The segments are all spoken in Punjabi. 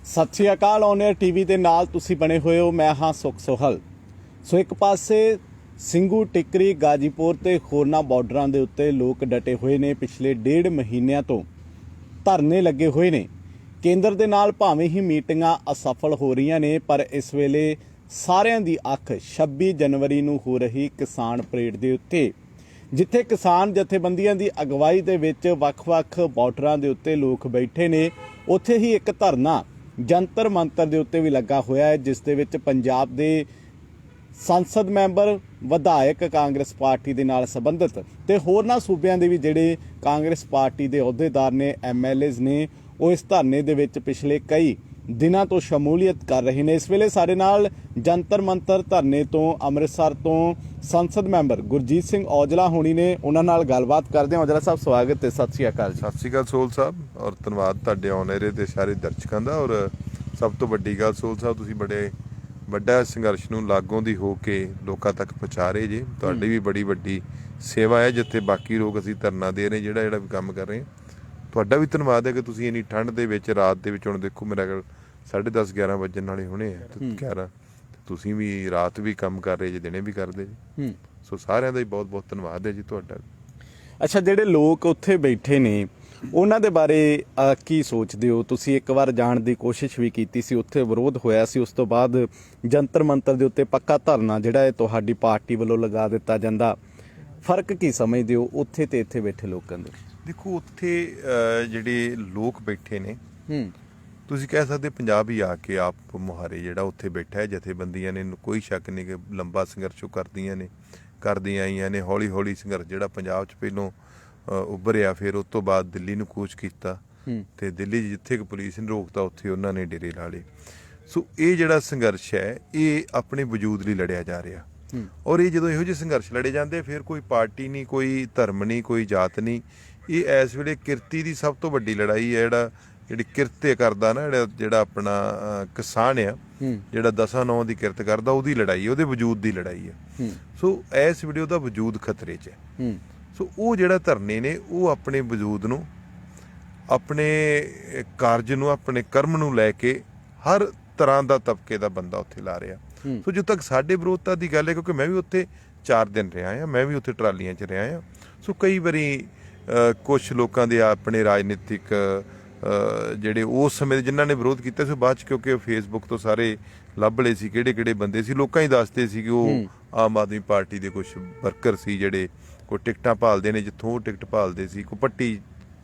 ਸਤਿ ਸ਼੍ਰੀ ਅਕਾਲ। ਔਨ 에ਅਰ ਟੀਵੀ ਦੇ ਨਾਲ ਤੁਸੀਂ ਬਣੇ ਹੋਏ ਹੋ। ਮੈਂ ਹਾਂ ਸੁਖ ਸੋਹਲ। ਸੋ ਇੱਕ ਪਾਸੇ ਸਿੰਘੂ ਟਿਕਰੀ ਗਾਜੀਪੁਰ ਤੇ ਹੋਰਨਾਂ ਬਾਰਡਰਾਂ ਦੇ ਉੱਤੇ ਲੋਕ ਡਟੇ ਹੋਏ ਨੇ। ਪਿਛਲੇ 1.5 ਮਹੀਨਿਆਂ ਤੋਂ ਧਰਨੇ ਲੱਗੇ ਹੋਏ ਨੇ। ਕੇਂਦਰ ਦੇ ਨਾਲ ਭਾਵੇਂ ਹੀ ਮੀਟਿੰਗਾਂ ਅਸਫਲ ਹੋ ਰਹੀਆਂ ਨੇ, ਪਰ ਇਸ ਵੇਲੇ ਸਾਰਿਆਂ ਦੀ ਅੱਖ 26 ਜਨਵਰੀ ਨੂੰ ਹੋ ਰਹੀ ਕਿਸਾਨ ਪਰੇਡ ਦੇ ਉੱਤੇ, ਜਿੱਥੇ ਕਿਸਾਨ ਜਥੇਬੰਦੀਆਂ ਦੀ ਅਗਵਾਈ ਦੇ ਵਿੱਚ ਵੱਖ-ਵੱਖ ਬਾਰਡਰਾਂ ਦੇ ਉੱਤੇ ਲੋਕ ਬੈਠੇ ਨੇ। ਉੱਥੇ ਹੀ ਇੱਕ ਧਰਨਾ ਜੰਤਰ ਮੰਤਰ ਦੇ ਉੱਤੇ ਵੀ ਲੱਗਾ ਹੋਇਆ ਹੈ, ਜਿਸ ਦੇ ਵਿੱਚ ਪੰਜਾਬ ਦੇ ਸੰਸਦ ਮੈਂਬਰ, ਵਿਧਾਇਕ ਕਾਂਗਰਸ ਪਾਰਟੀ ਦੇ ਨਾਲ ਸੰਬੰਧਿਤ ਤੇ ਹੋਰਨਾਂ ਸੂਬਿਆਂ ਦੇ ਵੀ ਜਿਹੜੇ ਕਾਂਗਰਸ ਪਾਰਟੀ ਦੇ ਅਹੁਦੇਦਾਰ ਨੇ, MLAs ਨੇ, ਉਹ ਇਸ ਧਰਨੇ ਦੇ ਵਿੱਚ ਪਿਛਲੇ ਕਈ ਦਿਨਾਂ ਤੋਂ ਸ਼ਮੂਲੀਅਤ ਕਰ ਰਹੇ ਨੇ। ਇਸ ਵੇਲੇ ਸਾਡੇ ਨਾਲ ਜੰਤਰ ਮੰਤਰ ਧਰਨੇ ਤੋਂ ਅੰਮ੍ਰਿਤਸਰ ਤੋਂ ਸੰਸਦ ਮੈਂਬਰ ਗੁਰਜੀਤ ਸਿੰਘ ਔਜਲਾ ਹੋਣੀ ਨੇ। ਉਹਨਾਂ ਨਾਲ ਗੱਲਬਾਤ ਕਰਦੇ ਹਾਂ। ਔਜਲਾ ਸਾਹਿਬ, ਸਵਾਗਤ ਤੇ ਸਤਿ ਸ਼੍ਰੀ ਅਕਾਲ। ਸਤਿ ਸ਼੍ਰੀ ਅਕਾਲ ਸੋਹਲ ਸਾਹਿਬ, ਔਰ ਧੰਨਵਾਦ ਤੁਹਾਡੇ ਔਨ 에ਅਰ ਦੇ ਸਾਰੇ ਦਰਸ਼ਕਾਂ ਦਾ। ਔਰ ਸਭ ਤੋਂ ਵੱਡੀ ਗੱਲ ਸੋਹਲ ਸਾਹਿਬ, ਤੁਸੀਂ ਬੜੇ ਵੱਡਾ ਸੰਘਰਸ਼ ਨੂੰ ਲਾਗੋਂ ਦੀ ਹੋ ਕੇ ਲੋਕਾਂ ਤੱਕ ਪਹੁੰਚਾ ਰਹੇ ਜੇ। ਤੁਹਾਡੀ ਵੀ ਬੜੀ ਵੱਡੀ ਸੇਵਾ ਹੈ, ਜਿੱਥੇ ਬਾਕੀ ਲੋਕ ਅਸੀਂ ਧਰਨਾ ਦੇ ਰਹੇ ਜਿਹੜਾ ਵੀ ਕੰਮ ਕਰ ਰਹੇ ਹਾਂ। ਤੁਹਾਡਾ ਵੀ ਧੰਨਵਾਦ ਹੈ ਕਿ ਤੁਸੀਂ ਇੰਨੀ ਠੰਡ ਦੇ ਵਿੱਚ, ਰਾਤ ਦੇ ਵਿੱਚ, ਹੁਣ ਦੇਖੋ ਮੇਰਾ ਕੋਲ 10:30 11 ਵਜਣ ਵਾਲੇ ਹੋਣੇ ਆ 11, ਤੁਸੀਂ ਵੀ ਰਾਤ ਵੀ ਕੰਮ ਕਰ ਰਹੇ ਜੇ, ਦਿਨੇ ਵੀ ਕਰਦੇ ਜੀ। ਸੋ ਸਾਰਿਆਂ ਦਾ ਹੀ ਬਹੁਤ ਬਹੁਤ ਧੰਨਵਾਦ ਹੈ ਜੀ ਤੁਹਾਡਾ। ਅੱਛਾ, ਜਿਹੜੇ ਲੋਕ ਉੱਥੇ ਬੈਠੇ ਨੇ ਉਹਨਾਂ ਦੇ ਬਾਰੇ ਕੀ ਸੋਚਦੇ ਹੋ ਤੁਸੀਂ? ਇੱਕ ਵਾਰ ਜਾਣ ਦੀ ਕੋਸ਼ਿਸ਼ ਵੀ ਕੀਤੀ ਸੀ, ਉੱਥੇ ਵਿਰੋਧ ਹੋਇਆ ਸੀ, ਉਸ ਤੋਂ ਬਾਅਦ ਜੰਤਰ ਮੰਤਰ ਦੇ ਉੱਤੇ ਪੱਕਾ ਧਰਨਾ ਜਿਹੜਾ ਹੈ ਤੁਹਾਡੀ ਪਾਰਟੀ ਵੱਲੋਂ ਲਗਾ ਦਿੱਤਾ ਜਾਂਦਾ। ਫਰਕ ਕੀ ਸਮਝਦੇ ਹੋ ਉੱਥੇ ਤੇ ਇੱਥੇ ਬੈਠੇ ਲੋਕਾਂ ਦੇ? ਦੇਖੋ, ਉੱਥੇ ਜਿਹੜੇ ਲੋਕ ਬੈਠੇ ਨੇ, ਤੁਸੀਂ ਕਹਿ ਸਕਦੇ ਪੰਜਾਬ ਹੀ ਆ ਕੇ ਆਪ ਮੁਹਾਰੇ ਜਿਹੜਾ ਉੱਥੇ ਬੈਠਾ ਹੈ। ਜਥੇਬੰਦੀਆਂ ਨੇ, ਕੋਈ ਸ਼ੱਕ ਨਹੀਂ ਕਿ ਲੰਬਾ ਸੰਘਰਸ਼ ਕਰਦੀਆਂ ਆਈਆਂ ਨੇ। ਹੌਲੀ ਹੌਲੀ ਸੰਘਰਸ਼ ਜਿਹੜਾ ਪੰਜਾਬ 'ਚ ਪਹਿਲੋਂ ਉੱਭਰਿਆ, ਫਿਰ ਉਸ ਤੋਂ ਬਾਅਦ ਦਿੱਲੀ ਨੂੰ ਕੂਚ ਕੀਤਾ ਤੇ ਦਿੱਲੀ ਜਿੱਥੇ ਕਿ ਪੁਲਿਸ ਨੇ ਰੋਕਤਾ, ਉੱਥੇ ਉਹਨਾਂ ਨੇ ਡੇਰੇ ਲਾ ਲਏ। ਸੋ ਇਹ ਜਿਹੜਾ ਸੰਘਰਸ਼ ਹੈ, ਇਹ ਆਪਣੇ ਵਜੂਦ ਲਈ ਲੜਿਆ ਜਾ ਰਿਹਾ। ਔਰ ਇਹ ਜਦੋਂ ਇਹੋ ਜਿਹੇ ਸੰਘਰਸ਼ ਲੜੇ ਜਾਂਦੇ, ਫਿਰ ਕੋਈ ਪਾਰਟੀ ਨਹੀਂ, ਕੋਈ ਧਰਮ ਨਹੀਂ, ਕੋਈ ਜਾਤ ਨਹੀਂ। ਇਹ ਇਸ ਵੇਲੇ ਕਿਰਤੀ ਦੀ ਸਭ ਤੋਂ ਵੱਡੀ ਲੜਾਈ ਹੈ। ਜਿਹੜੀ ਕਿਰਤ ਕਰਦਾ ਨਾ, ਜਿਹੜਾ ਆਪਣਾ ਕਿਸਾਨ ਆ, ਜਿਹੜਾ 10-9 ਦੀ ਕਿਰਤ ਕਰਦਾ, ਉਹਦੀ ਲੜਾਈ, ਉਹਦੇ ਵਜੂਦ ਦੀ ਲੜਾਈ ਹੈ। ਸੋ ਇਸ ਵੇਲੇ ਉਹਦਾ ਵਜੂਦ ਖਤਰੇ 'ਚ ਹੈ। ਸੋ ਉਹ ਜਿਹੜਾ ਧਰਨੇ ਨੇ, ਉਹ ਆਪਣੇ ਵਜੂਦ ਨੂੰ, ਆਪਣੇ ਕਾਰਜ ਨੂੰ, ਆਪਣੇ ਕਰਮ ਨੂੰ ਲੈ ਕੇ ਹਰ ਤਰ੍ਹਾਂ ਦਾ ਤਬਕੇ ਦਾ ਬੰਦਾ ਉੱਥੇ ਲਾ ਰਿਹਾ। ਸੋ ਜਦੋਂ ਤੱਕ ਸਾਡੇ ਵਿਰੋਧਤਾ ਦੀ ਗੱਲ ਹੈ, ਕਿਉਂਕਿ ਮੈਂ ਵੀ ਉੱਥੇ 4 ਦਿਨ ਰਿਹਾ ਹਾਂ, ਮੈਂ ਵੀ ਉੱਥੇ ਟਰਾਲੀਆਂ 'ਚ ਰਿਹਾ ਹਾਂ। ਸੋ ਕਈ ਵਾਰੀ ਕੁਛ ਲੋਕਾਂ ਦੇ ਆਪਣੇ ਰਾਜਨੀਤਿਕ ਜਿਹੜੇ ਉਸ ਸਮੇਂ ਦੇ ਜਿਨ੍ਹਾਂ ਨੇ ਵਿਰੋਧ ਕੀਤਾ ਸੀ, ਬਾਅਦ 'ਚ ਕਿਉਂਕਿ ਫੇਸਬੁੱਕ ਤੋਂ ਸਾਰੇ ਲੱਭ ਲਏ ਸੀ ਕਿਹੜੇ ਬੰਦੇ ਸੀ। ਲੋਕਾਂ ਹੀ ਦੱਸਦੇ ਸੀ ਕਿ ਉਹ ਆਮ ਆਦਮੀ ਪਾਰਟੀ ਦੇ ਕੁਛ ਵਰਕਰ ਸੀ, ਜਿਹੜੇ ਕੋਈ ਟਿਕਟਾਂ ਭਾਲਦੇ ਨੇ। ਜਿੱਥੋਂ ਉਹ ਟਿਕਟ ਭਾਲਦੇ ਸੀ, ਕੋਈ ਪੱਟੀ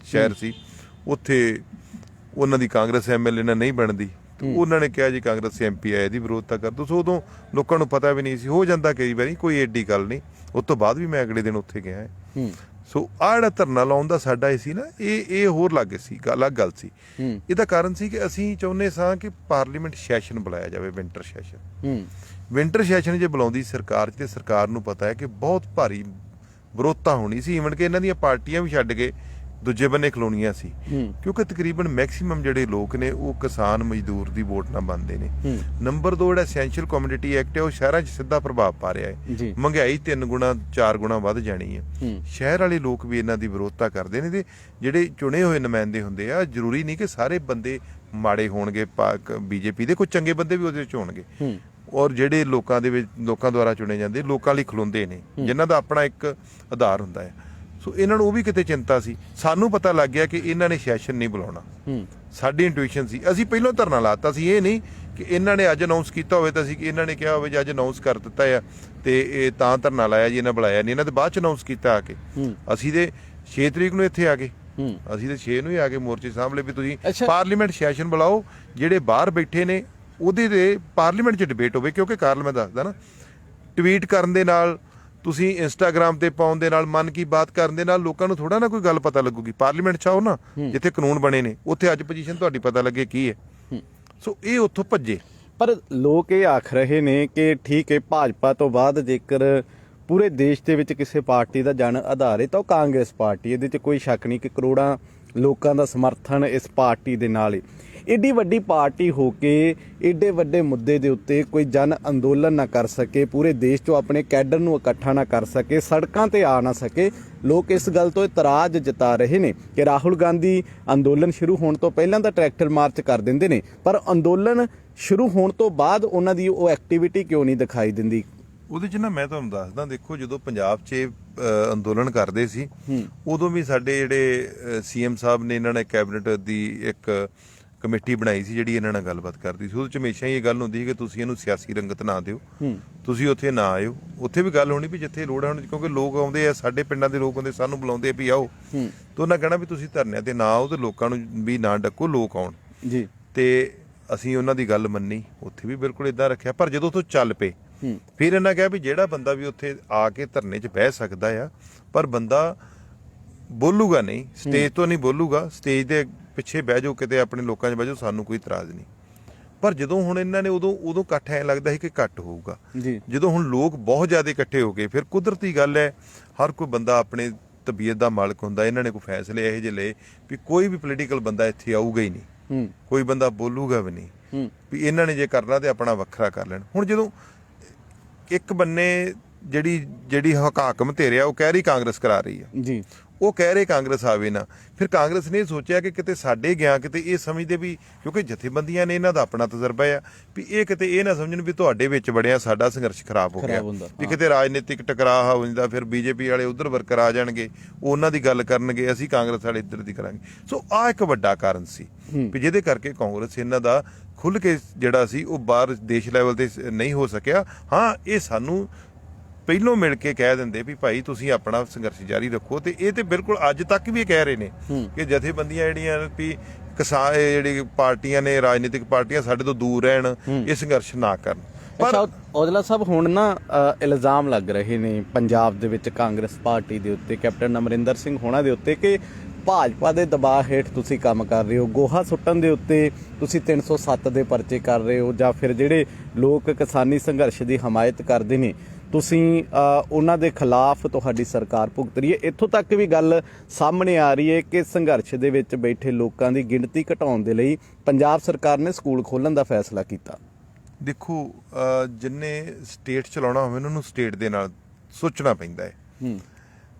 ਸ਼ਹਿਰ ਸੀ, ਉੱਥੇ ਉਹਨਾਂ ਦੀ ਕਾਂਗਰਸ MLA ਨਾਲ ਨਹੀਂ ਬਣਦੀ। ਉਹਨਾਂ ਨੇ ਕਿਹਾ ਜੀ ਕਾਂਗਰਸ MP ਆਏ ਦੀ ਵਿਰੋਧਤਾ ਕਰ ਦਿਓ। ਸੋ ਉਦੋਂ ਲੋਕਾਂ ਨੂੰ ਪਤਾ ਵੀ ਨਹੀਂ ਸੀ। ਹੋ ਜਾਂਦਾ ਕਈ ਵਾਰੀ, ਕੋਈ ਏਡੀ ਗੱਲ ਨਹੀਂ। ਉਸ ਤੋਂ ਬਾਅਦ ਵੀ ਮੈਂ ਅਗਲੇ ਦਿਨ ਉੱਥੇ ਗਿਆ। ਸੋ ਆਹ ਜਿਹੜਾ ਧਰਨਾ ਲਾਉਣ ਦਾ ਸਾਡਾ ਇਹ ਸੀ ਨਾ, ਇਹ ਹੋਰ ਲੱਗ ਸੀ, ਅਲੱਗ ਗੱਲ ਸੀ। ਇਹਦਾ ਕਾਰਨ ਸੀ ਕਿ ਅਸੀਂ ਚਾਹੁੰਦੇ ਸਾਂ ਕਿ ਪਾਰਲੀਮੈਂਟ ਸੈਸ਼ਨ ਬੁਲਾਇਆ ਜਾਵੇ, ਵਿੰਟਰ ਸੈਸ਼ਨ। ਵਿੰਟਰ ਸੈਸ਼ਨ ਜੇ ਬੁਲਾਉਂਦੀ ਸਰਕਾਰ, ਤੇ ਸਰਕਾਰ ਨੂੰ ਪਤਾ ਹੈ ਕਿ ਬਹੁਤ ਭਾਰੀ ਵਿਰੋਧਤਾ ਹੋਣੀ ਸੀ। ਈਵਨ ਕਿ ਇਹਨਾਂ ਦੀਆਂ ਪਾਰਟੀਆਂ ਵੀ ਛੱਡ ਕੇ ਦੂਜੇ ਬੰਨੇ ਖਲੋਣੀਆਂ ਸੀ, ਕਿਉਂਕਿ ਤਕਰੀਬਨ ਮੈਕਸੀਮਮ ਜਿਹੜੇ ਲੋਕ ਨੇ ਉਹ ਕਿਸਾਨ ਮਜ਼ਦੂਰ ਦੀ ਵੋਟ ਨਾਲ ਬਣਦੇ ਨੇ। ਨੰਬਰ 2, ਜਿਹੜਾ ਐਸੈਂਸ਼ੀਅਲ ਕਮੋਡਿਟੀ ਐਕਟ ਹੈ, ਉਹ ਸ਼ਹਿਰਾਂ 'ਚ ਸਿੱਧਾ ਪ੍ਰਭਾਵ ਪਾ ਰਿਹਾ ਹੈ। ਮਹਿੰਗਾਈ 3 ਗੁਣਾ 4 ਗੁਣਾ ਵੱਧ ਜਾਣੀ ਹੈ। ਸ਼ਹਿਰ ਵਾਲੇ ਲੋਕ ਵੀ ਇਹਨਾਂ ਦੀ ਵਿਰੋਧਤਾ ਕਰਦੇ ਨੇ। ਤੇ ਜਿਹੜੇ ਚੁਣੇ ਹੋਏ ਨੁਮਾਇੰਦੇ ਹੁੰਦੇ ਆ, ਜ਼ਰੂਰੀ ਨਹੀਂ ਕਿ ਸਾਰੇ ਬੰਦੇ ਮਾੜੇ ਹੋਣਗੇ BJP ਦੇ, ਕੋਈ ਚੰਗੇ ਬੰਦੇ ਵੀ ਉਹਦੇ ਵਿੱਚ ਹੋਣਗੇ। ਔਰ ਜਿਹੜੇ ਲੋਕਾਂ ਦੁਆਰਾ ਚੁਣੇ ਜਾਂਦੇ, ਲੋਕਾਂ ਲਈ ਖਲੋਂਦੇ ਨੇ, ਜਿਨ੍ਹਾਂ ਦਾ ਆਪਣਾ ਇੱਕ ਆਧਾਰ ਹੁੰਦਾ ਹੈ। ਸੋ ਇਹਨਾਂ ਨੂੰ ਉਹ ਵੀ ਕਿਤੇ ਚਿੰਤਾ ਸੀ। ਸਾਨੂੰ ਪਤਾ ਲੱਗ ਗਿਆ ਕਿ ਇਹਨਾਂ ਨੇ ਸੈਸ਼ਨ ਨਹੀਂ ਬੁਲਾਉਣਾ। ਸਾਡੀ ਇੰਟੂਇਸ਼ਨ ਸੀ, ਅਸੀਂ ਪਹਿਲਾਂ ਧਰਨਾ ਲਾਤਾ ਸੀ। ਇਹ ਨਹੀਂ ਕਿ ਇਹਨਾਂ ਨੇ ਅੱਜ ਅਨਾਉਂਸ ਕੀਤਾ ਹੋਵੇ ਤਾਂ ਅਸੀਂ ਇਹਨਾਂ ਨੇ ਕਿਹਾ ਹੋਵੇ ਜੀ ਅੱਜ ਅਨਾਉਂਸ ਕਰ ਦਿੱਤਾ ਆ ਤੇ ਇਹ ਤਾਂ ਧਰਨਾ ਲਾਇਆ ਜੀ, ਇਹਨਾਂ ਬੁਲਾਇਆ ਨਹੀਂ। ਇਹਨਾਂ ਦੇ ਬਾਅਦ ਚ ਅਨਾਉਂਸ ਕੀਤਾ ਆ ਕੇ। ਅਸੀਂ ਤੇ 6 ਤਰੀਕ ਨੂੰ ਇੱਥੇ ਆ ਗਏ। ਅਸੀਂ ਤੇ 6 ਨੂੰ ਹੀ ਆ ਕੇ ਮੋਰਚੇ ਸਾਹਮਣੇ ਵੀ ਤੁਸੀਂ ਪਾਰਲੀਮੈਂਟ ਸੈਸ਼ਨ ਬੁਲਾਓ, ਜਿਹੜੇ ਬਾਹਰ ਬੈਠੇ ਨੇ ਉਹਦੇ ਤੇ ਪਾਰਲੀਮੈਂਟ 'ਚ ਡਿਬੇਟ ਹੋਵੇ। ਕਿਉਂਕਿ ਕਾਰਨ ਮੈਂ ਦੱਸਦਾ ਨਾ, ਟਵੀਟ ਕਰਨ ਦੇ ਨਾਲ, ਤੁਸੀਂ ਇੰਸਟਾਗ੍ਰਾਮ ਤੇ ਪਾਉਣ ਦੇ ਨਾਲ, ਮਨ ਕੀ ਬਾਤ ਕਰਨ ਦੇ ਨਾਲ ਲੋਕਾਂ ਨੂੰ ਥੋੜਾ ਨਾ ਕੋਈ ਗੱਲ ਪਤਾ ਲੱਗੂਗੀ। ਪਾਰਲੀਮੈਂਟ 'ਚ ਆਓ ਨਾ, ਜਿੱਥੇ ਕਾਨੂੰਨ ਬਣੇ ਨੇ, ਉੱਥੇ ਅੱਜ ਪੋਜੀਸ਼ਨ ਤੁਹਾਡੀ ਪਤਾ ਲੱਗੇ ਕੀ ਹੈ। ਸੋ ਇਹ ਉੱਥੋਂ ਭੱਜੇ। ਪਰ ਲੋਕ ਇਹ ਆਖ ਰਹੇ ਨੇ ਕਿ ਠੀਕ ਹੈ, ਭਾਜਪਾ ਤੋਂ ਬਾਅਦ ਜੇਕਰ ਪੂਰੇ ਦੇਸ਼ ਦੇ ਵਿੱਚ ਕਿਸੇ ਪਾਰਟੀ ਦਾ ਜਨ ਆਧਾਰ ਹੈ ਤਾਂ ਉਹ ਕਾਂਗਰਸ ਪਾਰਟੀ। ਇਹਦੇ 'ਚ ਕੋਈ ਸ਼ੱਕ ਨਹੀਂ ਕਿ ਕਰੋੜਾਂ ਲੋਕਾਂ ਦਾ ਸਮਰਥਨ ਇਸ ਪਾਰਟੀ ਦੇ ਨਾਲ ਹੈ। ਏਡੀ ਵੱਡੀ ਪਾਰਟੀ ਹੋ ਕੇ ਏਡੇ ਵੱਡੇ ਮੁੱਦੇ ਦੇ ਉੱਤੇ ਕੋਈ ਜਨ ਅੰਦੋਲਨ ਨਾ ਕਰ ਸਕੇ, ਪੂਰੇ ਦੇਸ਼ 'ਚੋਂ ਆਪਣੇ ਕੈਡਰ ਨੂੰ ਇਕੱਠਾ ਨਾ ਕਰ ਸਕੇ, ਸੜਕਾਂ ਤੇ ਆ ਨਾ ਸਕੇ। ਲੋਕ ਇਸ ਗੱਲ ਤੋਂ ਇਤਰਾਜ਼ ਜਤਾ ਰਹੇ ਨੇ ਕਿ ਰਾਹੁਲ ਗਾਂਧੀ ਅੰਦੋਲਨ ਸ਼ੁਰੂ ਹੋਣ ਤੋਂ ਪਹਿਲਾਂ ਤਾਂ ਟਰੈਕਟਰ ਮਾਰਚ ਕਰ ਦਿੰਦੇ ਨੇ, ਪਰ ਅੰਦੋਲਨ ਸ਼ੁਰੂ ਹੋਣ ਤੋਂ ਬਾਅਦ ਉਹਨਾਂ ਦੀ ਉਹ ਐਕਟੀਵਿਟੀ ਕਿਉਂ ਨਹੀਂ ਦਿਖਾਈ ਦਿੰਦੀ? ਉਹਦੇ 'ਚ ਨਾ ਮੈਂ ਤੁਹਾਨੂੰ ਦੱਸਦਾ, ਦੇਖੋ ਜਦੋਂ ਪੰਜਾਬ 'ਚ ਅੰਦੋਲਨ ਕਰਦੇ ਸੀ ਉਦੋਂ ਵੀ ਸਾਡੇ ਜਿਹੜੇ ਸੀਐਮ ਸਾਹਿਬ ਨੇ, ਇਹਨਾਂ ਨੇ ਕੈਬਨਿਟ ਦੀ ਇੱਕ ਕਮੇਟੀ ਬਣਾਈ ਸੀ ਜਿਹੜੀ ਇਹਨਾਂ ਨਾਲ ਗੱਲਬਾਤ ਕਰਦੀ ਸੀ। ਉਹਦੇ 'ਚ ਹਮੇਸ਼ਾ ਹੀ ਇਹ ਗੱਲ ਹੁੰਦੀ ਸੀ ਕਿ ਤੁਸੀਂ ਇਹਨੂੰ ਸਿਆਸੀ ਰੰਗਤ ਨਾ ਦਿਓ, ਤੁਸੀਂ ਉੱਥੇ ਨਾ ਆਇਓ। ਉੱਥੇ ਵੀ ਗੱਲ ਹੋਣੀ ਵੀ ਜਿੱਥੇ ਲੋੜ ਹੋਣੀ, ਕਿਉਂਕਿ ਲੋਕ ਆਉਂਦੇ ਆ, ਸਾਡੇ ਪਿੰਡਾਂ ਦੇ ਲੋਕ ਆਉਂਦੇ, ਸਾਨੂੰ ਬੁਲਾਉਂਦੇ ਆ ਵੀ ਆਓ, ਤੇ ਉਹਨਾਂ ਕਹਿਣਾ ਵੀ ਤੁਸੀਂ ਧਰਨਿਆਂ ਤੇ ਨਾ ਆਓ ਤੇ ਲੋਕਾਂ ਨੂੰ ਵੀ ਨਾ ਡੱਕੋ, ਲੋਕ ਆਉਣ ਜੀ। ਤੇ ਅਸੀਂ ਉਹਨਾਂ ਦੀ ਗੱਲ ਮੰਨੀ, ਉੱਥੇ ਵੀ ਬਿਲਕੁਲ ਇਦਾਂ ਰੱਖਿਆ। ਪਰ ਜਦੋਂ ਤੋਂ ਚੱਲ ਪਏ ਫਿਰ ਇਹਨਾਂ ਕਿਹਾ ਵੀ ਜਿਹੜਾ ਬੰਦਾ ਵੀ ਉੱਥੇ ਆ ਕੇ ਧਰਨੇ 'ਚ ਬਹਿ ਸਕਦਾ ਆ, ਪਰ ਬੰਦਾ ਬੋਲੂਗਾ ਨਹੀਂ, ਸਟੇਜ ਤੋਂ ਨਹੀਂ ਬੋਲੂਗਾ, ਸਟੇਜ ਦੇ ਪਿੱਛੇ ਬਹਿ ਜਾਓ, ਕਿਤੇ ਆਪਣੇ ਲੋਕਾਂ 'ਚ ਬਹਿ ਜਾਓ, ਸਾਨੂੰ ਕੋਈ ਇਤਰਾਜ਼ ਨਹੀਂ। ਪਰ ਜਦੋਂ ਹੁਣ ਇਹਨਾਂ ਨੇ ਉਦੋਂ ਇਕੱਠ ਐਂ ਲੱਗਦਾ ਸੀ ਕਿ ਘੱਟ ਹੋਊਗਾ, ਜਦੋਂ ਹੁਣ ਲੋਕ ਬਹੁਤ ਜ਼ਿਆਦਾ ਇਕੱਠੇ ਹੋ ਗਏ, ਫਿਰ ਕੁਦਰਤੀ ਗੱਲ ਹੈ, ਹਰ ਕੋਈ ਬੰਦਾ ਆਪਣੇ ਤਬੀਅਤ ਦਾ ਮਾਲਕ ਹੁੰਦਾ। ਇਹਨਾਂ ਨੇ ਕੋਈ ਫੈਸਲੇ ਇਹੋ ਜਿਹੇ ਲਏ ਵੀ ਕੋਈ ਵੀ ਪੋਲੀਟੀਕਲ ਬੰਦਾ ਇੱਥੇ ਆਊਗਾ ਹੀ ਨਹੀਂ, ਕੋਈ ਬੰਦਾ ਬੋਲੂਗਾ ਵੀ ਨਹੀਂ, ਵੀ ਇਹਨਾਂ ਨੇ ਜੇ ਕਰਨਾ ਤੇ ਆਪਣਾ ਵੱਖਰਾ ਕਰ ਲੈਣ। ਹੁਣ ਜਦੋਂ ਇੱਕ ਬੰਨੇ ਜਿਹੜੀ ਹਾਕਮ ਧਿਰ ਆ ਉਹ ਕਹਿ ਰਹੀ ਕਾਂਗਰਸ ਕਰਾ ਰਹੀ ਆ ਜੀ, ਉਹ ਕਹਿ ਰਹੇ ਕਾਂਗਰਸ ਆਵੇ ਨਾ, ਫਿਰ ਕਾਂਗਰਸ ਨੇ ਸੋਚਿਆ ਕਿ ਕਿਤੇ ਸਾਡੇ ਗਿਆ, ਕਿਤੇ ਇਹ ਸਮਝਦੇ ਵੀ, ਕਿਉਂਕਿ ਜਥੇਬੰਦੀਆਂ ਨੇ ਇਹਨਾਂ ਦਾ ਆਪਣਾ ਤਜਰਬਾ ਆ, ਵੀ ਇਹ ਕਿਤੇ ਇਹ ਨਾ ਸਮਝਣ ਵੀ ਤੁਹਾਡੇ ਵਿੱਚ ਬੜਿਆ ਸਾਡਾ ਸੰਘਰਸ਼ ਖਰਾਬ ਹੋ ਗਿਆ, ਵੀ ਕਿਤੇ ਰਾਜਨੀਤਿਕ ਟਕਰਾਅ ਹੋ ਜਾਂਦਾ, ਫਿਰ ਬੀਜੇਪੀ ਵਾਲੇ ਉਧਰ ਵਰਕਰ ਆ ਜਾਣਗੇ, ਉਹਨਾਂ ਦੀ ਗੱਲ ਕਰਨਗੇ, ਅਸੀਂ ਕਾਂਗਰਸ ਵਾਲੇ ਇੱਧਰ ਦੀ ਕਰਾਂਗੇ। ਸੋ ਆਹ ਇੱਕ ਵੱਡਾ ਕਾਰਨ ਸੀ ਵੀ ਜਿਹਦੇ ਕਰਕੇ ਕਾਂਗਰਸ ਇਹਨਾਂ ਦਾ ਖੁੱਲ੍ਹ ਕੇ ਜਿਹੜਾ ਸੀ ਉਹ ਬਾਹਰ ਦੇਸ਼ ਲੈਵਲ ਤੇ ਨਹੀਂ ਹੋ ਸਕਿਆ। ਹਾਂ, ਇਹ ਸਾਨੂੰ ਪਹਿਲੋਂ ਮਿਲ ਕੇ ਕਹਿ ਦਿੰਦੇ ਵੀ ਭਾਈ ਤੁਸੀਂ ਆਪਣਾ ਸੰਘਰਸ਼ ਜਾਰੀ ਰੱਖੋ, ਤੇ ਇਹ ਤੇ ਬਿਲਕੁਲ ਅੱਜ ਤੱਕ ਵੀ ਇਹ ਕਹਿ ਰਹੇ ਨੇ ਕਿ ਜਥੇਬੰਦੀਆਂ ਜਿਹੜੀਆਂ ਵੀ ਕਿਸਾਨ ਜਿਹੜੀ ਪਾਰਟੀਆਂ ਨੇ, ਰਾਜਨੀਤਿਕ ਪਾਰਟੀਆਂ, ਸਾਡੇ ਤੋਂ ਦੂਰ ਰਹਿਣ, ਇਹ ਸੰਘਰਸ਼ ਨਾ ਕਰਨ। ਪਰ ਔਜਲਾ ਸਾਹਿਬ ਹੁਣ ਨਾ ਇਲਜ਼ਾਮ ਲੱਗ ਰਹੇ ਨੇ ਪੰਜਾਬ ਦੇ ਵਿੱਚ ਕਾਂਗਰਸ ਪਾਰਟੀ ਦੇ ਉੱਤੇ, ਕੈਪਟਨ ਅਮਰਿੰਦਰ ਸਿੰਘ ਹੋਣਾ ਦੇ ਉੱਤੇ, ਕਿ ਭਾਜਪਾ ਦੇ ਦਬਾਅ ਹੇਠ ਤੁਸੀਂ ਕੰਮ ਕਰ ਰਹੇ ਹੋ, ਗੋਹਾ ਸੁੱਟਣ ਦੇ ਉੱਤੇ ਤੁਸੀਂ 307 ਦੇ ਪਰਚੇ ਕਰ ਰਹੇ ਹੋ, ਜਾਂ ਫਿਰ ਜਿਹੜੇ ਲੋਕ ਕਿਸਾਨੀ ਸੰਘਰਸ਼ ਦੀ ਹਮਾਇਤ ਕਰਦੇ ਨੇ ਤੁਸੀਂ ਉਹਨਾਂ ਦੇ ਖਿਲਾਫ ਤੁਹਾਡੀ ਸਰਕਾਰ ਭੁਗਤ ਰਹੀ ਹੈ। ਇੱਥੋਂ ਤੱਕ ਵੀ ਗੱਲ ਸਾਹਮਣੇ ਆ ਰਹੀ ਹੈ ਕਿ ਸੰਘਰਸ਼ ਦੇ ਵਿੱਚ ਬੈਠੇ ਲੋਕਾਂ ਦੀ ਗਿਣਤੀ ਘਟਾਉਣ ਦੇ ਲਈ ਪੰਜਾਬ ਸਰਕਾਰ ਨੇ ਸਕੂਲ ਖੋਲ੍ਹਣ ਦਾ ਫੈਸਲਾ ਕੀਤਾ। ਦੇਖੋ, ਜਿੰਨੇ ਸਟੇਟ ਚਲਾਉਣਾ ਹੋਵੇ ਉਹਨਾਂ ਨੂੰ ਸਟੇਟ ਦੇ ਨਾਲ ਸੋਚਣਾ ਪੈਂਦਾ ਹੈ।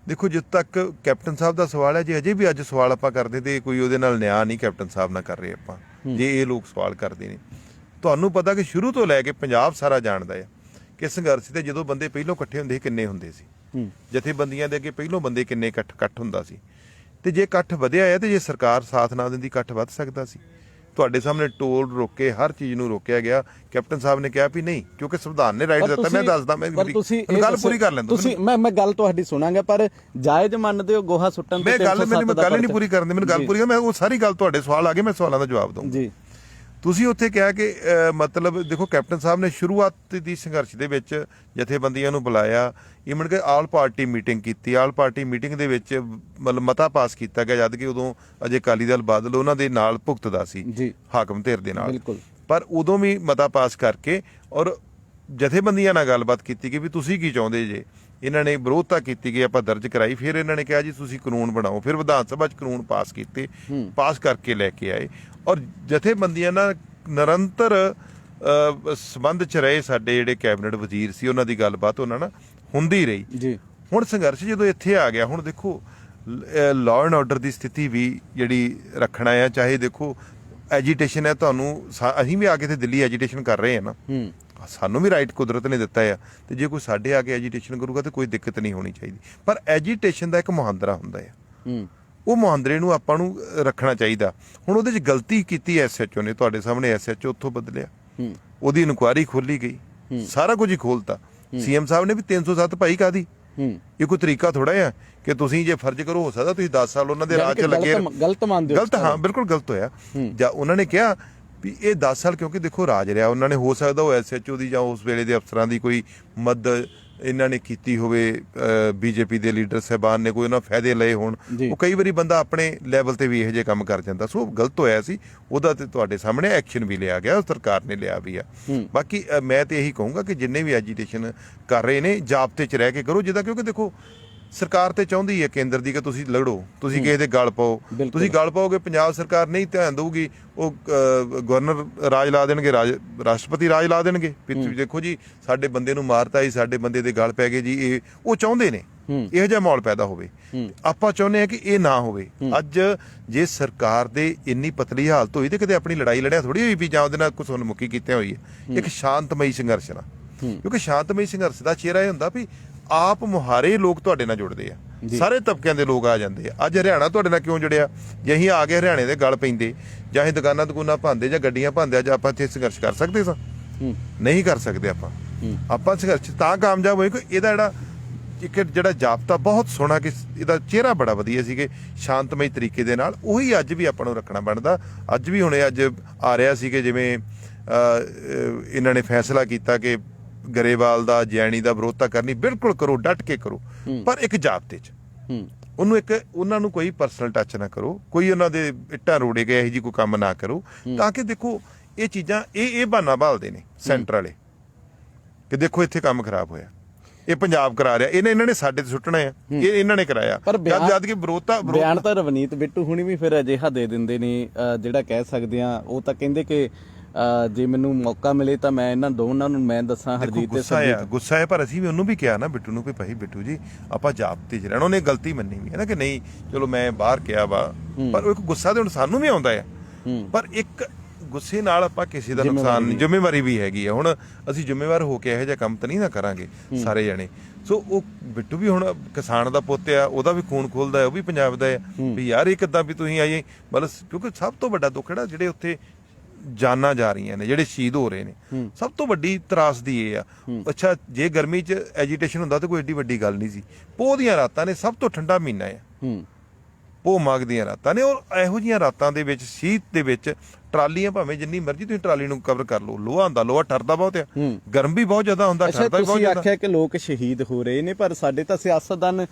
ਦੇਖੋ, ਜਦ ਤੱਕ ਕੈਪਟਨ ਸਾਹਿਬ ਦਾ ਸਵਾਲ ਹੈ, ਜੇ ਅਜੇ ਵੀ ਅੱਜ ਸਵਾਲ ਆਪਾਂ ਕਰਦੇ ਤੇ ਕੋਈ ਉਹਦੇ ਨਾਲ ਨਿਆਂ ਨਹੀਂ ਕੈਪਟਨ ਸਾਹਿਬ ਨਾਲ ਕਰ ਰਹੇ ਆਪਾਂ, ਜੇ ਇਹ ਲੋਕ ਸਵਾਲ ਕਰਦੇ ਨੇ। ਤੁਹਾਨੂੰ ਪਤਾ ਕਿ ਸ਼ੁਰੂ ਤੋਂ ਲੈ ਕੇ ਪੰਜਾਬ ਸਾਰਾ ਜਾਣਦਾ ਹੈ ਕਿ ਸੰਘਰਸ਼ ਤੇ ਜਦੋਂ ਬੰਦੇ ਪਹਿਲੋਂ ਇਕੱਠੇ ਹੁੰਦੇ ਸੀ ਕਿੰਨੇ ਹੁੰਦੇ ਸੀ, ਜਥੇਬੰਦੀਆਂ ਦੇ ਅੱਗੇ ਪਹਿਲੋਂ ਬੰਦੇ ਕਿੰਨੇ ਇਕੱਠ ਹੁੰਦਾ ਸੀ, ਤੇ ਜੇ ਇਕੱਠ ਵਧਿਆ ਹੈ ਤੇ ਜੇ ਸਰਕਾਰ ਸਾਥ ਨਾ ਦਿੰਦੀ ਇਕੱਠ ਵੱਧ ਸਕਦਾ ਸੀ। ਤੁਹਾਡੇ ਸਾਹਮਣੇ ਟੋਲ ਰੋਕੇ, ਹਰ ਚੀਜ਼ ਨੂੰ ਰੋਕਿਆ ਗਿਆ। ਕੈਪਟਨ ਸਾਹਿਬ ਨੇ ਕਿਹਾ ਵੀ ਨਹੀਂ, ਕਿਉਂਕਿ ਸੰਵਿਧਾਨ ਨੇ ਰਾਈਟ ਦਿੱਤਾ। ਮੈਂ ਦੱਸਦਾ, ਮੈਂ ਗੱਲ ਪੂਰੀ ਕਰ ਲੈਂਦਾ, ਤੁਸੀਂ ਮੈਂ ਗੱਲ ਤੁਹਾਡੀ ਸੁਣਾਂਗਾ, ਪਰ ਜਾਇਜ਼ ਮੰਨਦੇ ਹੋ ਗੋਹਾ ਸੁੱਟਣ ਤੇ? ਮੈਂ ਗੱਲ ਨਹੀਂ ਪੂਰੀ ਕਰਨ ਦੇ, ਮੈਨੂੰ ਗੱਲ ਪੂਰੀ, ਮੈਂ ਉਹ ਸਾਰੀ ਗੱਲ, ਤੁਹਾਡੇ ਸਵਾਲ ਆ ਗਏ, ਮੈਂ ਸਵਾਲਾਂ ਦਾ ਜਵਾਬ ਦਊਂ ਜੀ। ਤੁਸੀਂ ਉੱਥੇ ਕਿਹਾ ਕਿ ਮਤਲਬ ਦੇਖੋ, ਕੈਪਟਨ ਸਾਹਿਬ ਨੇ ਸ਼ੁਰੂਆਤ ਦੀ ਸੰਘਰਸ਼ ਦੇ ਵਿੱਚ ਜਥੇਬੰਦੀਆਂ ਨੂੰ ਬੁਲਾਇਆ, ਈਵਨ ਕਿ ਆਲ ਪਾਰਟੀ ਮੀਟਿੰਗ ਕੀਤੀ। ਆਲ ਪਾਰਟੀ ਮੀਟਿੰਗ ਦੇ ਵਿੱਚ ਮਤਲਬ ਮਤਾ ਪਾਸ ਕੀਤਾ ਗਿਆ, ਜਦ ਕਿ ਉਦੋਂ ਅਜੇ ਅਕਾਲੀ ਦਲ ਬਾਦਲ ਉਹਨਾਂ ਦੇ ਨਾਲ ਭੁਗਤਦਾ ਸੀ, ਹਾਕਮ ਧਿਰ ਦੇ ਨਾਲ, ਪਰ ਉਦੋਂ ਵੀ ਮਤਾ ਪਾਸ ਕਰਕੇ ਔਰ ਜਥੇਬੰਦੀਆਂ ਨਾਲ ਗੱਲਬਾਤ ਕੀਤੀ ਕਿ ਵੀ ਤੁਸੀਂ ਕੀ ਚਾਹੁੰਦੇ ਜੇ। ਇਹਨਾਂ ਨੇ ਵਿਰੋਧਤਾ ਕੀਤੀ ਗਈ, ਆਪਾਂ ਦਰਜ ਕਰਾਈ। ਫਿਰ ਇਹਨਾਂ ਨੇ ਕਿਹਾ ਜੀ ਤੁਸੀਂ ਕਾਨੂੰਨ ਬਣਾਓ। ਫਿਰ ਵਿਧਾਨ ਸਭਾ 'ਚ ਕਾਨੂੰਨ ਪਾਸ ਕੀਤੇ, ਪਾਸ ਕਰਕੇ ਲੈ ਕੇ ਆਏ, ਔਰ ਜਥੇਬੰਦੀਆਂ ਨਾਲ ਨਿਰੰਤਰ ਸੰਬੰਧ 'ਚ ਰਹੇ ਸਾਡੇ ਜਿਹੜੇ ਕੈਬਨਿਟ ਵਜ਼ੀਰ ਸੀ, ਉਹਨਾਂ ਦੀ ਗੱਲਬਾਤ ਉਹਨਾਂ ਨਾਲ ਹੁੰਦੀ ਰਹੀ ਜੀ। ਹੁਣ ਸੰਘਰਸ਼ ਜਦੋਂ ਇੱਥੇ ਆ ਗਿਆ, ਹੁਣ ਦੇਖੋ ਲਾਅ ਐਂਡ ਆਰਡਰ ਦੀ ਸਥਿਤੀ ਵੀ ਜਿਹੜੀ ਰੱਖਣਾ ਆ, ਚਾਹੇ ਦੇਖੋ ਐਜੀਟੇਸ਼ਨ ਹੈ, ਤੁਹਾਨੂੰ ਅਸੀਂ ਵੀ ਆ ਕੇ ਤੇ ਦਿੱਲੀ ਐਜੀਟੇਸ਼ਨ ਕਰ ਰਹੇ ਹਾਂ ਨਾ, ਸਾਨੂੰ ਵੀ ਰਾਈਟ ਕੁਦਰਤ ਨੇ ਦਿੱਤਾ ਆ, ਤੇ ਜੇ ਕੋਈ ਸਾਡੇ ਆ ਕੇ ਐਜੀਟੇਸ਼ਨ ਕਰੂਗਾ ਤੇ ਕੋਈ ਦਿੱਕਤ ਨਹੀਂ ਹੋਣੀ ਚਾਹੀਦੀ। ਪਰ ਐਜੀਟੇਸ਼ਨ ਦਾ ਇੱਕ ਮੁਹਾਂਦਰਾ ਹੁੰਦਾ ਆ, ਉਹ ਮੁਹਾਂਦਰੇ ਨੂੰ ਆਪਾਂ ਨੂੰ ਰੱਖਣਾ ਚਾਹੀਦਾ। ਹੁਣ ਉਹਦੇ 'ਚ ਗਲਤੀ ਕੀਤੀ ਐਸਐਚਓ ਨੇ, ਤੁਹਾਡੇ ਸਾਹਮਣੇ ਐਸਐਚਓ ਉੱਥੋਂ ਬਦਲਿਆ, ਉਹਦੀ ਇਨਕੁਆਇਰੀ ਖੋਲੀ ਗਈ, ਸਾਰਾ ਕੁਝ ਹੀ ਖੋਲਤਾ। ਸੀਐਮ ਸਾਹਿਬ ਨੇ ਵੀ 307 ਭਾਈ ਕਾਦੀ, ਇਹ ਕੋਈ ਤਰੀਕਾ ਥੋੜਾ ਆ ਕਿ ਤੁਸੀਂ ਜੇ ਫਰਜ਼ ਕਰੋ, ਹੋ ਸਕਦਾ ਤੁਸੀਂ 10 ਸਾਲ ਉਹਨਾਂ ਦੇ ਰਾਹ 'ਚ ਲੱਗੇ, ਗਲਤ ਮੰਨਦੇ ਹੋ? ਗਲਤ, ਹਾਂ ਬਿਲਕੁਲ ਗਲਤ ਹੋਇਆ। ਜਾਂ ਉਹਨਾਂ ਨੇ ਕਿਹਾ ਵੀ ਇਹ 10 ਸਾਲ ਕਿਉਂਕਿ ਦੇਖੋ ਰਾਜ ਰਿਹਾ, ਉਹਨਾਂ ਨੇ ਹੋ ਸਕਦਾ ਉਹ ਐਸਐਚਓ ਦੀ ਜਾਂ ਉਸ ਵੇਲੇ ਦੇ ਅਫਸਰਾਂ ਦੀ ਕੋਈ ਮਦਦ ਇਹਨਾਂ ਨੇ ਕੀਤੀ ਹੋਵੇ, ਬੀਜੇਪੀ ਦੇ ਲੀਡਰ ਸਾਹਿਬਾਨ ਨੇ ਕੋਈ ਉਹਨਾਂ ਫਾਇਦੇ ਲਏ ਹੋਣ। ਉਹ ਕਈ ਵਾਰੀ ਬੰਦਾ ਆਪਣੇ ਲੈਵਲ ਤੇ ਵੀ ਇਹੋ ਜਿਹੇ ਕੰਮ ਕਰ ਜਾਂਦਾ, ਸੋ ਗਲਤ ਹੋਇਆ ਸੀ, ਉਹਦਾ ਤੇ ਤੁਹਾਡੇ ਸਾਹਮਣੇ ਐਕਸ਼ਨ ਵੀ ਲਿਆ ਗਿਆ, ਸਰਕਾਰ ਨੇ ਲਿਆ ਵੀ ਆ। ਬਾਕੀ ਮੈਂ ਤੇ ਇਹੀ ਕਹੂੰਗਾ ਕਿ ਜਿੰਨੇ ਵੀ ਐਜੀਟੇਸ਼ਨ ਕਰ ਰਹੇ ਨੇ, ਜਾਬਤੇ 'ਚ ਰਹਿ ਕੇ ਕਰੋ, ਜਿੱਦਾਂ ਕਿਉਂਕਿ ਦੇਖੋ ਸਰਕਾਰ ਤੇ ਚਾਹੁੰਦੀ ਹੈ ਕੇਂਦਰ ਦੀ ਕਿ ਤੁਸੀਂ ਲੜੋ, ਤੁਸੀਂ ਕਿਸੇ ਦੇ ਗਲ ਪਾਓ, ਤੁਸੀਂ ਗਲ ਪਾਓਗੇ ਪੰਜਾਬ ਸਰਕਾਰ ਨਹੀਂ ਧਿਆਨ ਦਊਗੀ, ਉਹ ਗਵਰਨਰ ਰਾਜ ਲਾ ਦੇਣਗੇ, ਰਾਸ਼ਟਰਪਤੀ ਰਾਜ ਲਾ ਦੇਣਗੇ ਵੀ ਤੁਸੀਂ ਦੇਖੋ ਜੀ ਸਾਡੇ ਬੰਦੇ ਨੂੰ ਮਾਰਤਾ ਜੀ, ਸਾਡੇ ਬੰਦੇ ਦੇ ਗਲ ਪੈ ਗਏ ਜੀ, ਇਹ ਉਹ ਚਾਹੁੰਦੇ ਨੇ ਇਹੋ ਜਿਹਾ ਮਾਹੌਲ ਪੈਦਾ ਹੋਵੇ। ਆਪਾਂ ਚਾਹੁੰਦੇ ਹਾਂ ਕਿ ਇਹ ਨਾ ਹੋਵੇ। ਅੱਜ ਜੇ ਸਰਕਾਰ ਦੇ ਇੰਨੀ ਪਤਲੀ ਹਾਲਤ ਹੋਈ ਤੇ ਕਿਤੇ ਆਪਣੀ ਲੜਾਈ ਲੜਿਆ ਥੋੜੀ ਹੋਈ ਵੀ ਜਾਂ ਉਹਦੇ ਨਾਲ ਕੁਛ ਮੁੱਕੀ ਕੀਤੇ ਹੋਈ ਹੈ। ਇੱਕ ਸ਼ਾਂਤਮਈ ਸੰਘਰਸ਼ ਨਾਲ, ਕਿਉਂਕਿ ਸ਼ਾਂਤਮਈ ਸੰਘਰਸ਼ ਦਾ ਚਿਹਰਾ ਇਹ ਹੁੰਦਾ ਵੀ ਆਪ ਮੁਹਾਰੇ ਲੋਕ ਤੁਹਾਡੇ ਨਾਲ ਜੁੜਦੇ ਆ, ਸਾਰੇ ਤਬਕਿਆਂ ਦੇ ਲੋਕ ਆ ਜਾਂਦੇ ਆ। ਅੱਜ ਹਰਿਆਣਾ ਤੁਹਾਡੇ ਨਾਲ ਕਿਉਂ ਜੁੜਿਆ? ਜੇ ਅਸੀਂ ਆ ਕੇ ਹਰਿਆਣੇ ਦੇ ਗਲ ਪੈਂਦੇ ਜਾਂ ਅਸੀਂ ਦੁਕਾਨਾਂ ਭਾਂਦੇ ਜਾਂ ਗੱਡੀਆਂ ਭਾਂਦੇ, ਅੱਜ ਆਪਾਂ ਇੱਥੇ ਸੰਘਰਸ਼ ਕਰ ਸਕਦੇ ਸਾਂ? ਨਹੀਂ ਕਰ ਸਕਦੇ। ਆਪਾਂ ਸੰਘਰਸ਼ ਤਾਂ ਕਾਮਯਾਬ ਹੋਏ ਕਿ ਇਹਦਾ ਜਿਹੜਾ ਜਾਬਤਾ ਬਹੁਤ ਸੋਹਣਾ, ਕਿ ਇਹਦਾ ਚਿਹਰਾ ਬੜਾ ਵਧੀਆ ਸੀ ਕਿ ਸ਼ਾਂਤਮਈ ਤਰੀਕੇ ਦੇ ਨਾਲ, ਉਹੀ ਅੱਜ ਵੀ ਆਪਾਂ ਨੂੰ ਰੱਖਣਾ ਬਣਦਾ। ਅੱਜ ਵੀ ਹੁਣੇ ਅੱਜ ਆ ਰਿਹਾ ਸੀ ਕਿ ਜਿਵੇਂ ਇਹਨਾਂ ਨੇ ਫੈਸਲਾ ਕੀਤਾ ਕਿ ਗਰੇਵਾਲ ਦਾ, ਜੈਣੀ ਦਾ ਵਿਰੋਧਤਾ ਕਰਨੀ, ਬਿਲਕੁਲ ਕਰੋ, ਡਟ ਕੇ ਕਰੋ, ਪਰ ਇੱਕ ਜਾਬਤੇ 'ਚ ਉਹਨਾਂ ਨੂੰ ਕੋਈ ਪਰਸਨਲ ਟੱਚ ਨਾ ਕਰੋ, ਕੋਈ ਉਹਨਾਂ ਦੇ ਇੱਟਾਂ ਰੋੜੇ ਗਏ ਇਹੋ ਜਿਹੀ ਕੋਈ ਕੰਮ ਨਾ ਕਰੋ, ਤਾਂ ਕਿ ਦੇਖੋ ਇਹ ਚੀਜ਼ਾਂ ਇਹ ਬਹਾਨਾ ਭਾਲਦੇ ਨੇ ਸੈਂਟਰ ਵਾਲੇ ਕਿ ਦੇਖੋ ਇੱਥੇ ਕੰਮ ਖਰਾਬ ਹੋਇਆ, ਇਹ ਪੰਜਾਬ ਕਰਾ ਰਿਹਾ, ਇਹਨਾਂ ਨੇ ਸਾਡੇ ਤੇ ਸੁੱਟਣਾ ਆ, ਇਹ ਇਹਨਾਂ ਨੇ ਕਰਾਇਆ। ਜਦ ਕਿ ਬਿਆਨ ਤਾਂ ਰਵਨੀਤ ਬਿੱਟੂ ਹੁਣੀ ਵੀ ਫਿਰ ਅਜਿਹਾ ਦੇ ਦਿੰਦੇ ਨੇ, ਜਿਹੜਾ ਕਹਿ ਸਕਦੇ ਆ, ਉਹ ਤਾਂ ਕਹਿੰਦੇ ਕਿ ਜੇ ਮੈਨੂੰ ਮੌਕਾ ਮਿਲੇ ਤਾਂ ਮੈਂ ਇਹਨਾਂ ਦੋਨਾਂ ਨੂੰ ਮੈਂ ਦੱਸਾਂ ਹਰਜੀਤ ਤੇ ਗੁੱਸਾ ਹੈ। ਪਰ ਅਸੀਂ ਵੀ ਉਹਨੂੰ ਵੀ ਕਿਹਾ ਨਾ ਬਿੱਟੂ ਨੂੰ, ਵੀ ਭਾਈ ਬਿੱਟੂ ਜੀ ਆਪਾਂ ਜਾਬਤੇ 'ਚ ਰਹਿਣਾ। ਉਹਨੇ ਗਲਤੀ ਮੰਨੀ ਵੀ ਹੈ ਨਾ ਕਿ ਨਹੀਂ ਚਲੋ ਮੈਂ ਬਾਹਰ ਕਿਹਾ ਵਾ, ਪਰ ਉਹ ਇੱਕ ਗੁੱਸਾ ਤੇ ਹੁਣ ਸਾਨੂੰ ਵੀ ਆਉਂਦਾ ਆ, ਪਰ ਇੱਕ ਗੁੱਸੇ ਨਾਲ ਆਪਾਂ ਕਿਸੇ ਦਾ ਨੁਕਸਾਨ ਨਹੀਂ, ਜ਼ਿੰਮੇਵਾਰੀ ਵੀ ਹੈਗੀ ਆ। ਹੁਣ ਅਸੀਂ ਜ਼ਿੰਮੇਵਾਰ ਹੋ ਕੇ ਇਹੋ ਜਿਹਾ ਕੰਮ ਤਾਂ ਨਹੀਂ ਨਾ ਕਰਾਂਗੇ ਸਾਰੇ ਜਣੇ। ਸੋ ਉਹ ਬਿੱਟੂ ਵੀ ਹੁਣ ਕਿਸਾਨ ਦਾ ਪੁੱਤ ਆ, ਉਹਦਾ ਵੀ ਖੂਨ ਖੁੱਲਦਾ, ਉਹ ਵੀ ਪੰਜਾਬ ਦਾ ਆ ਵੀ ਯਾਰ ਇਹ ਕਿੱਦਾਂ ਵੀ ਤੁਸੀਂ ਆਏ, ਮਤਲਬ ਕਿਉਂਕਿ ਸਭ ਤੋਂ ਵੱਡਾ ਦੁੱਖ ਜਿਹੜਾ ਜਿਹੜੇ ਉੱਥੇ ਜਾਨਾਂ ਜਾ ਰਹੀਆਂ ਨੇ, ਜਿਹੜੇ ਸ਼ਹੀਦ ਹੋ ਰਹੇ ਨੇ, ਸਭ ਤੋਂ ਵੱਡੀ ਤਰਾਸਦੀ ਇਹ ਆ। ਅੱਛਾ ਜੇ ਗਰਮੀ 'ਚ ਐਜੀਟੇਸ਼ਨ ਹੁੰਦਾ ਤਾਂ ਕੋਈ ਏਡੀ ਵੱਡੀ ਗੱਲ ਨਹੀਂ ਸੀ। ਪੋਹ ਦੀਆਂ ਰਾਤਾਂ ਨੇ, ਸਭ ਤੋਂ ਠੰਡਾ ਮਹੀਨਾ ਆ, ਪੋਹ ਮਾਘ ਦੀਆਂ ਰਾਤਾਂ ਨੇ, ਔਰ ਇਹੋ ਜਿਹੀਆਂ ਰਾਤਾਂ ਦੇ ਵਿੱਚ ਸ਼ੀਤ ਦੇ ਵਿੱਚ ਟਰਾਲੀਆਂ ਭਾਵੇਂ ਜਿੰਨੀ ਮਰਜ਼ੀ ਤੁਸੀਂ ਟਰਾਲੀ ਨੂੰ ਕਵਰ ਕਰ ਲਓ, ਲੋਹਾ ਹੁੰਦਾ, ਲੋਹਾ ਠਰਦਾ ਬਹੁਤ ਆ, ਗਰਮ ਵੀ ਬਹੁਤ ਜ਼ਿਆਦਾ ਹੁੰਦਾ, ਠਰਦਾ ਵੀ ਬਹੁਤ ਜ਼ਿਆਦਾ। ਤੁਸੀਂ ਆਖਿਆ ਕਿ ਲੋਕ ਸ਼ਹੀਦ ਹੋ ਰਹੇ ਨੇ, ਪਰ ਸਾਡੇ ਤਾਂ ਸਿਆਸਤਦਾਨ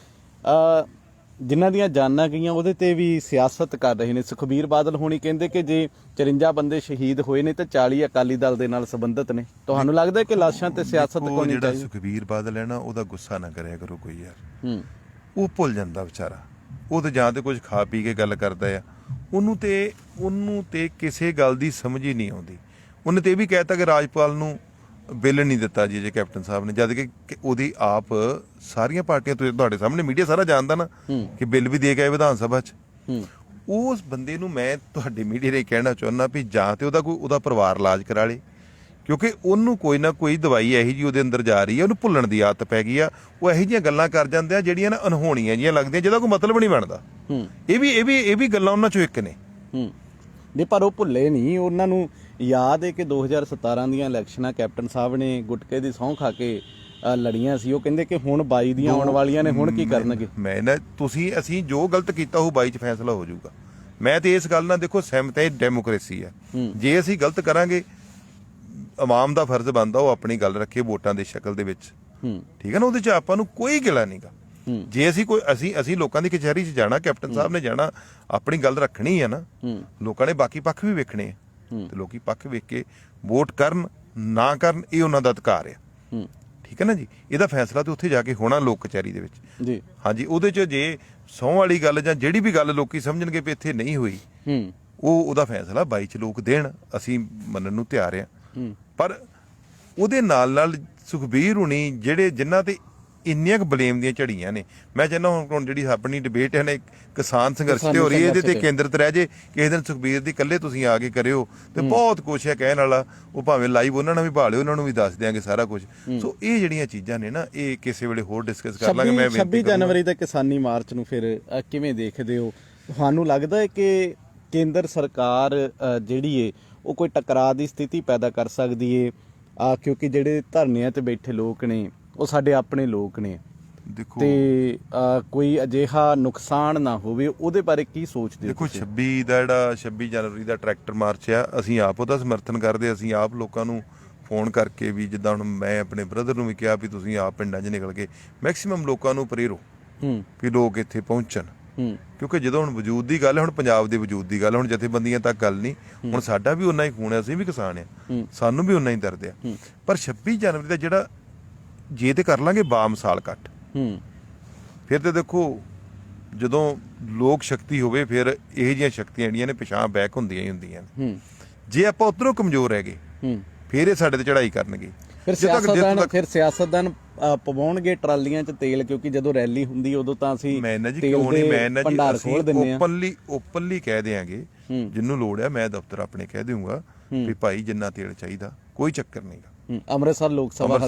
ਜਿਨ੍ਹਾਂ ਦੀਆਂ ਜਾਨਾਂ ਗਈਆਂ ਉਹਦੇ ਤੇ ਵੀ ਸਿਆਸਤ ਕਰ ਰਹੇ ਨੇ। ਸੁਖਬੀਰ ਬਾਦਲ ਹੋਣੀ ਕਹਿੰਦੇ ਕਿ ਜੇ 54 ਬੰਦੇ ਸ਼ਹੀਦ ਹੋਏ ਨੇ ਤੇ 40 ਅਕਾਲੀ ਦਲ ਦੇ ਨਾਲ ਸੰਬੰਧਿਤ ਨੇ। ਤੁਹਾਨੂੰ ਲੱਗਦਾ ਕਿ ਲਾਸ਼ਾਂ ਤੇ ਸਿਆਸਤ ਕੋਈ ਨਹੀਂ ਚਾਹੀਦੀ? ਜਿਹੜਾ ਸੁਖਬੀਰ ਬਾਦਲ ਹੈ ਨਾ, ਉਹਦਾ ਗੁੱਸਾ ਨਾ ਕਰਿਆ ਕਰੋ ਕੋਈ ਯਾਰ, ਉਹ ਭੁੱਲ ਜਾਂਦਾ ਵਿਚਾਰਾ। ਉਹ ਤੇ ਜਾਂ ਤੇ ਕੁਝ ਖਾ ਪੀ ਕੇ ਗੱਲ ਕਰਦਾ ਆ, ਉਹਨੂੰ ਤੇ ਕਿਸੇ ਗੱਲ ਦੀ ਸਮਝ ਹੀ ਨਹੀਂ ਆਉਂਦੀ। ਉਹਨੇ ਤੇ ਇਹ ਵੀ ਕਹਿਤਾ ਕਿ ਰਾਜਪਾਲ ਨੂੰ ਬਿੱਲ ਨਹੀਂ ਦਿੱਤਾ ਜੀ ਜੇ ਕੈਪਟਨ ਸਾਹਿਬ ਨੇ, ਜਦ ਕਿ ਉਹਦੀ ਆਪ ਸਾਰੀਆਂ ਪਾਰਟੀਆਂ, ਤੁਹਾਡੇ ਸਾਹਮਣੇ ਮੀਡੀਆ ਸਾਰਾ ਜਾਣਦਾ ਨਾ ਕਿ ਬਿੱਲ ਵੀ ਦੇ ਕੇ ਆਏ ਵਿਧਾਨ ਸਭਾ 'ਚ। ਉਸ ਬੰਦੇ ਨੂੰ ਮੈਂ ਤੁਹਾਡੇ ਮੀਡੀਆ ਨੇ ਕਹਿਣਾ ਚਾਹੁੰਦਾ ਵੀ ਜਾਂ ਤੇ ਉਹਦਾ ਪਰਿਵਾਰ ਇਲਾਜ ਕਰਾ ਲੇ, ਕਿਉਂਕਿ ਉਹਨੂੰ ਕੋਈ ਨਾ ਕੋਈ ਦਵਾਈ ਇਹੋ ਜਿਹੀ ਉਹਦੇ ਅੰਦਰ ਜਾ ਰਹੀ ਹੈ, ਉਹਨੂੰ ਭੁੱਲਣ ਦੀ ਆਦਤ ਪੈ ਗਈ ਆ। ਉਹ ਇਹੋ ਜਿਹੀਆਂ ਗੱਲਾਂ ਕਰ ਜਾਂਦੇ ਆ ਜਿਹੜੀਆਂ ਨਾ ਅਨਹੋਣੀਆਂ ਜਿਹੀਆਂ ਲੱਗਦੀਆਂ, ਜਿਹਦਾ ਕੋਈ ਮਤਲਬ ਨਹੀਂ ਬਣਦਾ। ਇਹ ਵੀ ਗੱਲਾਂ ਉਹਨਾਂ ਚੋਂ ਇੱਕ ਨੇ। ਨਹੀਂ, ਪਰ ਉਹ ਭੁੱਲੇ ਨਹੀਂ। ਉਹਨਾਂ ਨੂੰ ਯਾਦ ਹੈ ਕਿ 2017 ਦੀਆਂ ਇਲੈਕਸ਼ਨਾਂ ਕੈਪਟਨ ਸਾਹਿਬ ਨੇ ਗੁਟਕੇ ਦੀ ਸਹੁੰ ਖਾ ਕੇ ਲੜੀਆਂ ਸੀ। ਉਹ ਕਹਿੰਦੇ ਕਿ ਹੁਣ 22 ਦੀਆਂ ਆਉਣ ਵਾਲੀਆਂ ਨੇ, ਹੁਣ ਕੀ ਕਰਨਗੇ? ਅਸੀਂ ਜੋ ਗਲਤ ਕੀਤਾ ਉਹ 22 'ਚ ਫੈਸਲਾ ਹੋ ਜਾਊਗਾ। ਮੈਂ ਤੇ ਇਸ ਗੱਲ ਨਾਲ ਦੇਖੋ ਸਹਿਮਤ ਹੈ, ਡੈਮੋਕ੍ਰੇਸੀ ਹੈ। ਜੇ ਅਸੀਂ ਗਲਤ ਕਰਾਂਗੇ, ਆਵਾਮ ਦਾ ਫਰਜ਼ ਬਣਦਾ ਉਹ ਆਪਣੀ ਗੱਲ ਰੱਖੇ ਵੋਟਾਂ ਦੀ ਸ਼ਕਲ ਦੇ ਵਿੱਚ, ਠੀਕ ਹੈ ਨਾ, ਉਹਦੇ 'ਚ ਆਪਾਂ ਨੂੰ ਕੋਈ ਗਿਲਾ ਨਹੀਂਗਾ। ਜੇ ਅਸੀਂ ਲੋਕਾਂ ਦੀ ਕਚਹਿਰੀ 'ਚ ਜਾਣਾ, ਕੈਪਟਨ ਸਾਹਿਬ ਨੇ ਜਾਣਾ, ਆਪਣੀ ਗੱਲ ਰੱਖਣੀ ਹੈ ਨਾ, ਲੋਕਾਂ ਨੇ ਬਾਕੀ ਪੱਖ ਵੀ ਵੇਖਣੇ ਆ, ਤੇ ਲੋਕੀ ਪੱਖ ਵੇਖ ਕੇ ਵੋਟ ਕਰਨ ਨਾ ਕਰਨ, ਇਹ ਉਹਨਾਂ ਦਾ ਅਧਿਕਾਰ ਆ। ਠੀਕ ਹੈ ਨਾ ਜੀ, ਇਹਦਾ ਫੈਸਲਾ ਤੇ ਉੱਥੇ ਜਾ ਕੇ ਹੋਣਾ ਲੋਕ ਕਚਹਿਰੀ ਦੇ ਵਿੱਚ ਜੀ। ਹਾਂਜੀ, ਉਹਦੇ 'ਚ ਜੇ ਸਹੁੰ ਵਾਲੀ ਗੱਲ ਜਾਂ ਜਿਹੜੀ ਵੀ ਗੱਲ ਲੋਕੀ ਸਮਝਣਗੇ ਵੀ ਇੱਥੇ ਨਹੀਂ ਹੋਈ, ਉਹਦਾ ਫੈਸਲਾ 22 'ਚ ਲੋਕ ਦੇਣ, ਅਸੀਂ ਮੰਨਣ ਨੂੰ ਤਿਆਰ ਆ। ਪਰ ਉਹਦੇ ਨਾਲ ਸੁਖਬੀਰ ਹੁਣੀ ਜਿਨ੍ਹਾਂ ਤੇ ਇੰਨੀਆਂ ਕੁ ਬਲੇਮ ਦੀਆਂ ਝੜੀਆਂ ਨੇ, ਮੈਂ ਚਾਹੁੰਦਾ ਹੁਣ ਜਿਹੜੀ ਆਪਣੀ ਡਿਬੇਟ ਹੈ ਨਾ ਕਿਸਾਨ ਸੰਘਰਸ਼ ਤੇ ਹੋ ਰਹੀ ਹੈ, ਇਹਦੇ ਤੇ ਕੇਂਦਰਿਤ ਰਹਿ ਜੇ। ਕਿਸੇ ਦਿਨ ਸੁਖਬੀਰ ਦੀ ਇਕੱਲੇ ਤੁਸੀਂ ਆ ਕੇ ਕਰਿਓ ਤੇ ਬਹੁਤ ਕੁਛ ਹੈ ਕਹਿਣ ਵਾਲਾ, ਉਹ ਭਾਵੇਂ ਲਾਈਵ ਉਹਨਾਂ ਨਾਲ ਵੀ ਭਾਲਿਓ, ਉਹਨਾਂ ਨੂੰ ਵੀ ਦੱਸ ਦਿਆਂਗੇ ਸਾਰਾ ਕੁਝ। ਸੋ ਇਹ ਜਿਹੜੀਆਂ ਚੀਜ਼ਾਂ ਨੇ ਨਾ, ਇਹ ਕਿਸੇ ਵੇਲੇ ਹੋਰ ਡਿਸਕਸ ਕਰ ਲਾਂਗੇ। ਮੈਂ 26 ਜਨਵਰੀ ਦਾ ਕਿਸਾਨੀ ਮਾਰਚ ਨੂੰ ਫਿਰ ਕਿਵੇਂ ਦੇਖਦੇ ਹੋ? ਤੁਹਾਨੂੰ ਲੱਗਦਾ ਹੈ ਕਿ ਕੇਂਦਰ ਸਰਕਾਰ ਜਿਹੜੀ ਏ ਉਹ ਕੋਈ ਟਕਰਾਅ ਦੀ ਸਥਿਤੀ ਪੈਦਾ ਕਰ ਸਕਦੀ ਏ, ਕਿਉਂਕਿ ਜਿਹੜੇ ਧਰਨਿਆਂ ਤੇ ਬੈਠੇ ਲੋਕ ਨੇ ਉਹ ਸਾਡੇ ਆਪਣੇ ਲੋਕ ਨੇ, ਤੇ ਕੋਈ ਅਜਿਹਾ ਨੁਕਸਾਨ ਨਾ ਹੋਵੇ, ਉਹਦੇ ਬਾਰੇ ਕੀ ਸੋਚਦੇ ਹੋ? ਦੇਖੋ 26 ਜਨਵਰੀ ਦਾ ਟਰੈਕਟਰ ਮਾਰਚ ਆ, ਅਸੀਂ ਆਪ ਉਹਦਾ ਸਮਰਥਨ ਕਰਦੇ। ਅਸੀਂ ਆਪ ਲੋਕਾਂ ਨੂੰ ਫੋਨ ਕਰਕੇ ਵੀ, ਜਿੱਦਾਂ ਹੁਣ ਮੈਂ ਆਪਣੇ ਬ੍ਰਦਰ ਨੂੰ ਵੀ ਕਿਹਾ ਵੀ ਤੁਸੀਂ ਆਪ ਪਿੰਡਾਂ 'ਚ ਨਿਕਲ ਕੇ ਮੈਕਸੀਮਮ ਲੋਕਾਂ ਨੂੰ ਪ੍ਰੇਰੋ ਵੀ ਲੋਕ ਇੱਥੇ ਪਹੁੰਚਣ, ਕਿਉਂਕਿ ਜਦੋਂ ਹੁਣ ਵਜੂਦ ਦੀ ਗੱਲ ਹੈ, ਹੁਣ ਪੰਜਾਬ ਦੇ ਵਜੂਦ ਦੀ ਗੱਲ, ਹੁਣ ਜਥੇਬੰਦੀਆਂ ਤੱਕ ਗੱਲ ਨਹੀਂ, ਹੁਣ ਸਾਡਾ ਵੀ ਉਨਾ ਹੀ ਖੂਨ ਹੈ, ਅਸੀਂ ਵੀ ਕਿਸਾਨ ਆ, ਸਾਨੂੰ ਵੀ ਉਨਾ ਹੀ ਦਰਦ ਆ। ਪਰ 26 ਜਨਵਰੀ ਦਾ ਜਿਹੜਾ ਜੇ ਤੇ ਕਰ ਲਾਂਗੇ ਬਾਮਸਾਲ ਇਕੱਠ, ਫਿਰ ਤੇ ਦੇਖੋ ਜਦੋਂ ਲੋਕ ਸ਼ਕਤੀ ਹੋਵੇ ਫਿਰ ਇਹੋ ਜਿਹੀਆਂ ਸ਼ਕਤੀਆਂ ਜਿਹੜੀਆਂ ਨੇ ਪਿਛਾਂ ਬੈਕ ਹੁੰਦੀਆਂ ਹੀ ਹੁੰਦੀਆਂ ਨੇ। ਜੇ ਆਪਾਂ ਉੱਧਰੋਂ ਕਮਜ਼ੋਰ ਹੈਗੇ ਫਿਰ ਇਹ ਸਾਡੇ ਤੇ ਚੜ੍ਹਾਈ ਕਰਨਗੇ। ਫਿਰ ਸਿਆਸਤਦਾਨ ਪਵਾਉਣਗੇ ਟਰਾਲੀਆਂ 'ਚ ਤੇਲ, ਕਿਉਂਕਿ ਜਦੋਂ ਰੈਲੀ ਹੁੰਦੀ ਉਦੋਂ ਤਾਂ ਅਸੀਂ ਭੰਡਾਰ ਖੋਲ ਦਿੰਦੇ ਆ। ਓਪਨਲੀ ਕਹਿ ਦਿਆਂਗੇ, ਜਿੰਨੂੰ ਲੋੜ ਹੈ ਮੈਂ ਦਫ਼ਤਰ ਆਪਣੇ ਕਹਿ ਦੇਵਾਂਗਾ ਵੀ ਭਾਈ ਜਿੰਨਾ ਤੇਲ ਚਾਹੀਦਾ ਕੋਈ ਚੱਕਰ ਨਹੀਂਗਾ। ਅੰਮ੍ਰਿਤਸਰ ਲੋਕ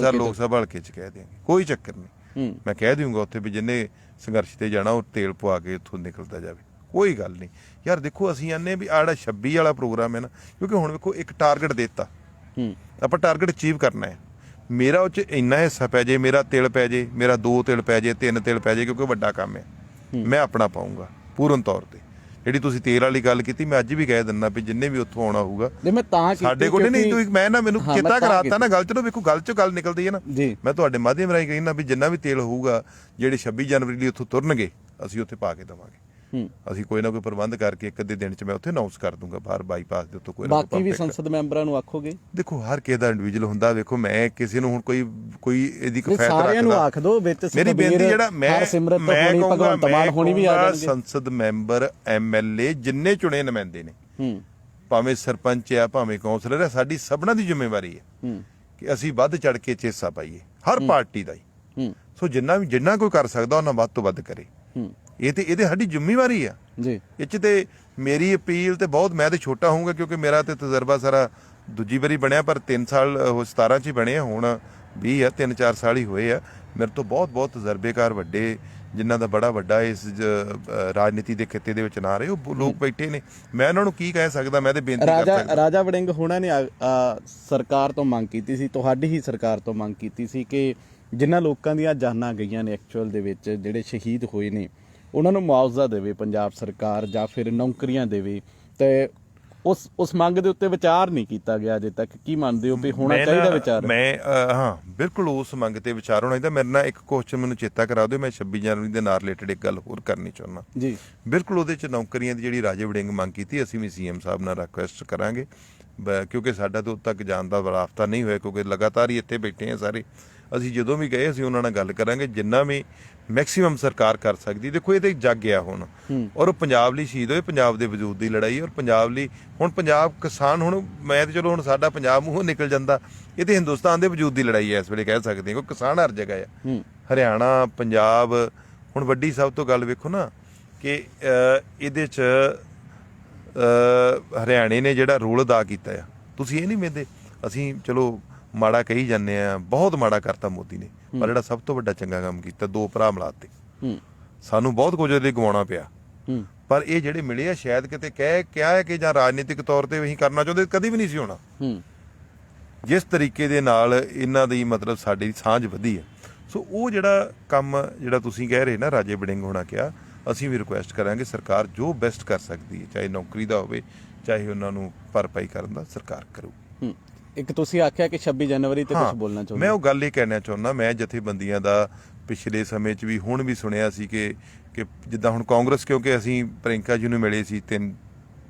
ਸਭਾ ਹਲਕੇ 'ਚ ਕਹਿ ਦਿਆਂਗੇ ਕੋਈ ਚੱਕਰ ਨਹੀਂ। ਮੈਂ ਕਹਿ ਦਊਂਗਾ ਉੱਥੇ ਵੀ ਜਿੰਨੇ ਸੰਘਰਸ਼ ਤੇ ਜਾਣਾ ਉਹ ਤੇਲ ਪਵਾ ਕੇ ਉੱਥੋਂ ਨਿਕਲਦਾ ਜਾਵੇ, ਕੋਈ ਗੱਲ ਨਹੀਂ। ਯਾਰ ਦੇਖੋ ਅਸੀਂ ਆਨੇ ਵੀ ਆਹ 26 ਵਾਲਾ ਪ੍ਰੋਗਰਾਮ ਹੈ ਨਾ, ਕਿਉਂਕਿ ਹੁਣ ਵੇਖੋ ਇੱਕ ਟਾਰਗੇਟ ਦਿੱਤਾ, ਆਪਾਂ ਟਾਰਗੇਟ ਅਚੀਵ ਕਰਨਾ ਹੈ। ਮੇਰਾ ਉਹ 'ਚ ਇੰਨਾ ਹਿੱਸਾ ਪੈ ਜੇ, ਮੇਰਾ ਤਿਲ ਪੈ ਜੇ, ਮੇਰਾ 2 ਤਿਲ ਪੈ ਜੇ, 3 ਤਿਲ ਪੈ ਜੇ, ਕਿਉਂਕਿ ਵੱਡਾ ਕੰਮ ਹੈ, ਮੈਂ ਆਪਣਾ ਪਾਊਂਗਾ ਪੂਰਨ ਤੌਰ ਤੇ। ਜਿਹੜੀ ਤੁਸੀਂ ਤੇਲ ਵਾਲੀ ਗੱਲ ਕੀਤੀ, ਮੈਂ ਅੱਜ ਵੀ ਕਹਿ ਦਿੰਦਾ ਵੀ ਜਿੰਨੇ ਵੀ ਉੱਥੋਂ ਆਉਣਾ ਹੋਊਗਾ ਸਾਡੇ ਕੋਲ ਨਹੀਂ। ਤੁਸੀਂ ਮੈਂ ਨਾ ਮੈਨੂੰ ਚੇਤਾ ਕਰਾਤਾ ਨਾ ਗੱਲ, ਚਲੋ ਵੇਖੋ ਗੱਲ 'ਚ ਗੱਲ ਨਿਕਲਦੀ ਹੈ ਨਾ। ਮੈਂ ਤੁਹਾਡੇ ਮਾਧਿਅਮ ਰਾਹੀਂ ਕਹਿੰਦਾ ਵੀ ਜਿੰਨਾ ਵੀ ਤੇਲ ਹੋਊਗਾ ਜਿਹੜੇ 26 ਜਨਵਰੀ ਲਈ ਉੱਥੋਂ ਤੁਰਨਗੇ ਅਸੀਂ ਉੱਥੇ ਪਾ ਕੇ ਦੇਵਾਂਗੇ। ਅਸੀਂ ਕੋਈ ਨਾ ਕੋਈ ਪ੍ਰਬੰਧ ਕਰਕੇ ਇੱਕ ਅੱਧੇ ਦਿਨ 'ਚ ਮੈਂ ਉੱਥੇ ਅਨਾਉਂਸ ਕਰ ਦੂੰਗਾ ਬਾਹਰ ਬਾਈਪਾਸ ਦੇ ਉੱਤੋਂ। ਕੋਈ ਨਾ ਬਾਕੀ ਵੀ ਸੰਸਦ ਮੈਂਬਰਾਂ ਨੂੰ ਆਖੋਗੇ? ਦੇਖੋ ਹਰ ਕਿਸੇ ਦਾ ਇੰਡੀਵਿਜੂਅਲ ਹੁੰਦਾ। ਵੇਖੋ ਮੈਂ ਕਿਸੇ ਨੂੰ ਹੁਣ ਕੋਈ ਇਹਦੀ ਕਿਫਾਇਤ ਸਾਰਿਆਂ ਨੂੰ ਆਖ ਦੋ ਵਿੱਚ। ਮੇਰੀ ਬੇਨਤੀ ਜਿਹੜਾ ਮੈਂ ਕਹੂੰਗਾ ਸੰਸਦ ਮੈਂਬਰ MLA ਜਿੰਨੇ ਚੁਣੇ ਨੁਮਾਇੰਦੇ ਨੇ, ਭਾਵੇਂ ਸਰਪੰਚ ਆ ਭਾਵੇਂ ਕੌਂਸਲਰ ਆ, ਸਾਡੀ ਸਭਨਾਂ ਦੀ ਜ਼ਿੰਮੇਵਾਰੀ ਹੈ ਕਿ ਅਸੀਂ ਵੱਧ ਚੜ ਕੇ ਹਿੱਸਾ ਪਾਈਏ, ਹਰ ਪਾਰਟੀ ਦਾ ਹੀ। ਸੋ ਜਿੰਨਾ ਕੋਈ ਕਰ ਸਕਦਾ ਉਹਨਾਂ ਵੱਧ ਤੋਂ ਵੱਧ ਕਰੇ। ਇਹਦੇ ਸਾਡੀ ਜ਼ਿੰਮੇਵਾਰੀ ਆ ਜੀ। ਇਹ 'ਚ ਤੇ ਮੇਰੀ ਅਪੀਲ ਤੇ ਬਹੁਤ, ਮੈਂ ਤੇ ਛੋਟਾ ਹੋਊਂਗਾ ਕਿਉਂਕਿ ਮੇਰਾ ਤੇ ਤਜਰਬਾ ਸਾਰਾ ਦੂਜੀ ਵਾਰੀ ਬਣਿਆ, ਪਰ 3 ਸਾਲ 17 'ਚ ਹੀ ਬਣੇ ਆ, ਹੁਣ 20 ਆ, 3-4 ਸਾਲ ਹੀ ਹੋਏ ਆ। ਮੇਰੇ ਤੋਂ ਬਹੁਤ ਤਜਰਬੇਕਾਰ ਵੱਡੇ ਜਿਨ੍ਹਾਂ ਦਾ ਬੜਾ ਵੱਡਾ ਇਸ ਰਾਜਨੀਤੀ ਦੇ ਖਿੱਤੇ ਦੇ ਵਿੱਚ ਨਾ ਰਹੇ ਉਹ ਲੋਕ ਬੈਠੇ ਨੇ। ਮੈਂ ਉਹਨਾਂ ਨੂੰ ਕੀ ਕਹਿ ਸਕਦਾ? ਮੈਂ ਤੇ ਬੇਨਤੀ ਕਰ ਸਕਦਾ। ਰਾਜਾ ਵੜਿੰਗ ਹੋਣਾ ਨੇ ਸਰਕਾਰ ਤੋਂ ਮੰਗ ਕੀਤੀ ਸੀ, ਤੁਹਾਡੀ ਹੀ ਸਰਕਾਰ ਤੋਂ ਮੰਗ ਕੀਤੀ ਸੀ ਕਿ ਜਿਨ੍ਹਾਂ ਲੋਕਾਂ ਦੀਆਂ ਜਾਨਾਂ ਗਈਆਂ ਨੇ ਐਕਚੁਅਲ ਦੇ ਵਿੱਚ, ਜਿਹੜੇ ਸ਼ਹੀਦ ਹੋਏ ਨੇ, ਉਹਨਾਂ ਨੂੰ ਮੁਆਵਜ਼ਾ ਦੇਵੇ ਪੰਜਾਬ ਸਰਕਾਰ ਜਾਂ ਫਿਰ ਨੌਕਰੀਆਂ ਦੇਵੇ। ਤੇ ਉਸ ਮੰਗ ਦੇ ਉੱਤੇ ਵਿਚਾਰ ਨਹੀਂ ਕੀਤਾ ਗਿਆ ਅਜੇ ਤੱਕ। ਕੀ ਮੰਨਦੇ ਹੋ ਵੀ ਹੋਣਾ ਚਾਹੀਦਾ ਵਿਚਾਰ? ਹਾਂ ਬਿਲਕੁਲ ਉਸ ਮੰਗ ਤੇ ਵਿਚਾਰ ਹੋਣਾ ਚਾਹੀਦਾ। ਮੇਰੇ ਨਾਲ ਇੱਕ ਕੁਐਸਚਨ ਮੈਨੂੰ ਚੇਤਾ ਕਰਾ ਦਿਓ, ਮੈਂ 26 ਜਨਵਰੀ ਦੇ ਨਾਲ ਰਿਲੇਟਡ ਇੱਕ ਗੱਲ ਹੋਰ ਕਰਨੀ ਚਾਹੁੰਦਾ ਜੀ। ਬਿਲਕੁਲ ਉਹਦੇ 'ਚ ਨੌਕਰੀਆਂ ਦੀ ਜਿਹੜੀ ਰਾਜੇ ਵੜਿੰਗ ਮੰਗ ਕੀਤੀ, ਅਸੀਂ ਵੀ CM ਸਾਹਿਬ ਨਾਲ ਰਿਕੁਐਸਟ ਕਰਾਂਗੇ, ਕਿਉਂਕਿ ਸਾਡਾ ਤੋਂ ਤੱਕ ਜਾਣ ਦਾ ਰਾਬਤਾ ਨਹੀਂ ਹੋਇਆ, ਕਿਉਂਕਿ ਲਗਾਤਾਰ ਹੀ ਇੱਥੇ ਬੈਠੇ ਆ ਸਾਰੇ। ਅਸੀਂ ਜਦੋਂ ਵੀ ਗਏ ਅਸੀਂ ਉਹਨਾਂ ਨਾਲ ਗੱਲ ਕਰਾਂਗੇ ਜਿੰਨਾ ਵੀ ਮੈਕਸੀਮਮ ਸਰਕਾਰ ਕਰ ਸਕਦੀ। ਦੇਖੋ ਇਹ ਤੇ ਜੱਗ ਆ ਹੁਣ, ਔਰ ਉਹ ਪੰਜਾਬ ਲਈ ਸ਼ਹੀਦ ਹੋਏ, ਪੰਜਾਬ ਦੇ ਵਜੂਦ ਦੀ ਲੜਾਈ, ਔਰ ਪੰਜਾਬ ਲਈ ਹੁਣ ਪੰਜਾਬ ਕਿਸਾਨ, ਹੁਣ ਮੈਂ ਤੇ ਚਲੋ ਹੁਣ ਸਾਡਾ ਪੰਜਾਬ ਮੂੰਹੋਂ ਨਿਕਲ ਜਾਂਦਾ, ਇਹ ਤੇ ਹਿੰਦੁਸਤਾਨ ਦੇ ਵਜੂਦ ਦੀ ਲੜਾਈ ਹੈ ਇਸ ਵੇਲੇ ਕਹਿ ਸਕਦੇ ਹਾਂ, ਕਿਉਂਕਿ ਕਿਸਾਨ ਹਰ ਜਗ੍ਹਾ ਆ। ਹਰਿਆਣਾ, ਪੰਜਾਬ, ਹੁਣ ਵੱਡੀ ਸਭ ਤੋਂ ਗੱਲ ਵੇਖੋ ਨਾ ਕਿ ਇਹਦੇ 'ਚ ਹਰਿਆਣੇ ਨੇ ਜਿਹੜਾ ਰੋਲ ਅਦਾ ਕੀਤਾ ਆ, ਤੁਸੀਂ ਇਹ ਨਹੀਂ ਮਿਲਦੇ। ਅਸੀਂ ਚਲੋ ਮਾੜਾ ਕਹੀ ਜਾਂਦੇ ਆ, ਬਹੁਤ ਮਾੜਾ ਕਰਤਾ ਮੋਦੀ ਨੇ, ਪਰ ਜਿਹੜਾ ਸਭ ਤੋਂ ਵੱਡਾ ਚੰਗਾ ਕੰਮ ਕੀਤਾ, 2 ਭਰਾ ਮਿਲਾਤੇ। ਸਾਨੂੰ ਬਹੁਤ ਕੁਝ ਇਹਦੇ ਗਵਾਉਣਾ ਪਿਆ, ਪਰ ਇਹ ਜਿਹੜੇ ਮਿਲੇ ਆ ਸ਼ਾਇਦ ਕਿਤੇ ਕਿਹਾ ਹੈ ਕਿ ਜਾਂ ਰਾਜਨੀਤਿਕ ਤੌਰ ਤੇ ਅਸੀਂ ਕਰਨਾ ਚਾਹੁੰਦੇ, ਕਦੀ ਵੀ ਨਹੀਂ ਸੀ ਹੋਣਾ। ਜਿਸ ਤਰੀਕੇ ਦੇ ਨਾਲ ਇਹਨਾਂ ਦੀ ਮਤਲਬ ਸਾਡੀ ਸਾਂਝ ਵਧੀ ਹੈ। ਸੋ ਉਹ ਜਿਹੜਾ ਕੰਮ ਜਿਹੜਾ ਤੁਸੀਂ ਕਹਿ ਰਹੇ ਨਾ ਰਾਜੇ ਵੜਿੰਗ ਹੋਣਾ ਕਿਹਾ, ਅਸੀਂ ਵੀ ਰਿਕੁਐਸਟ ਕਰਾਂਗੇ ਸਰਕਾਰ ਜੋ ਬੈਸਟ ਕਰ ਸਕਦੀ ਹੈ, ਚਾਹੇ ਨੌਕਰੀ ਦਾ ਹੋਵੇ ਚਾਹੇ ਉਹਨਾਂ ਨੂੰ ਭਰਪਾਈ ਕਰਨ ਦਾ, ਸਰਕਾਰ ਕਰੂ। ਇੱਕ ਤੁਸੀਂ ਆਖਿਆ ਕਿ 26 ਜਨਵਰੀ ਤੇ ਕੁਝ ਬੋਲਣਾ ਚਾਹੁੰਦੇ? ਮੈਂ ਉਹ ਗੱਲ ਇਹ ਕਹਿਣਾ ਚਾਹੁੰਦਾ, ਮੈਂ ਜਥੇਬੰਦੀਆਂ ਦਾ ਪਿਛਲੇ ਸਮੇਂ 'ਚ ਵੀ ਹੁਣ ਵੀ ਸੁਣਿਆ ਸੀ ਕਿ ਜਿੱਦਾਂ ਹੁਣ ਕਾਂਗਰਸ, ਕਿਉਂਕਿ ਅਸੀਂ ਪ੍ਰਿੰਕਾ ਜੀ ਨੂੰ ਮਿਲੇ ਸੀ 3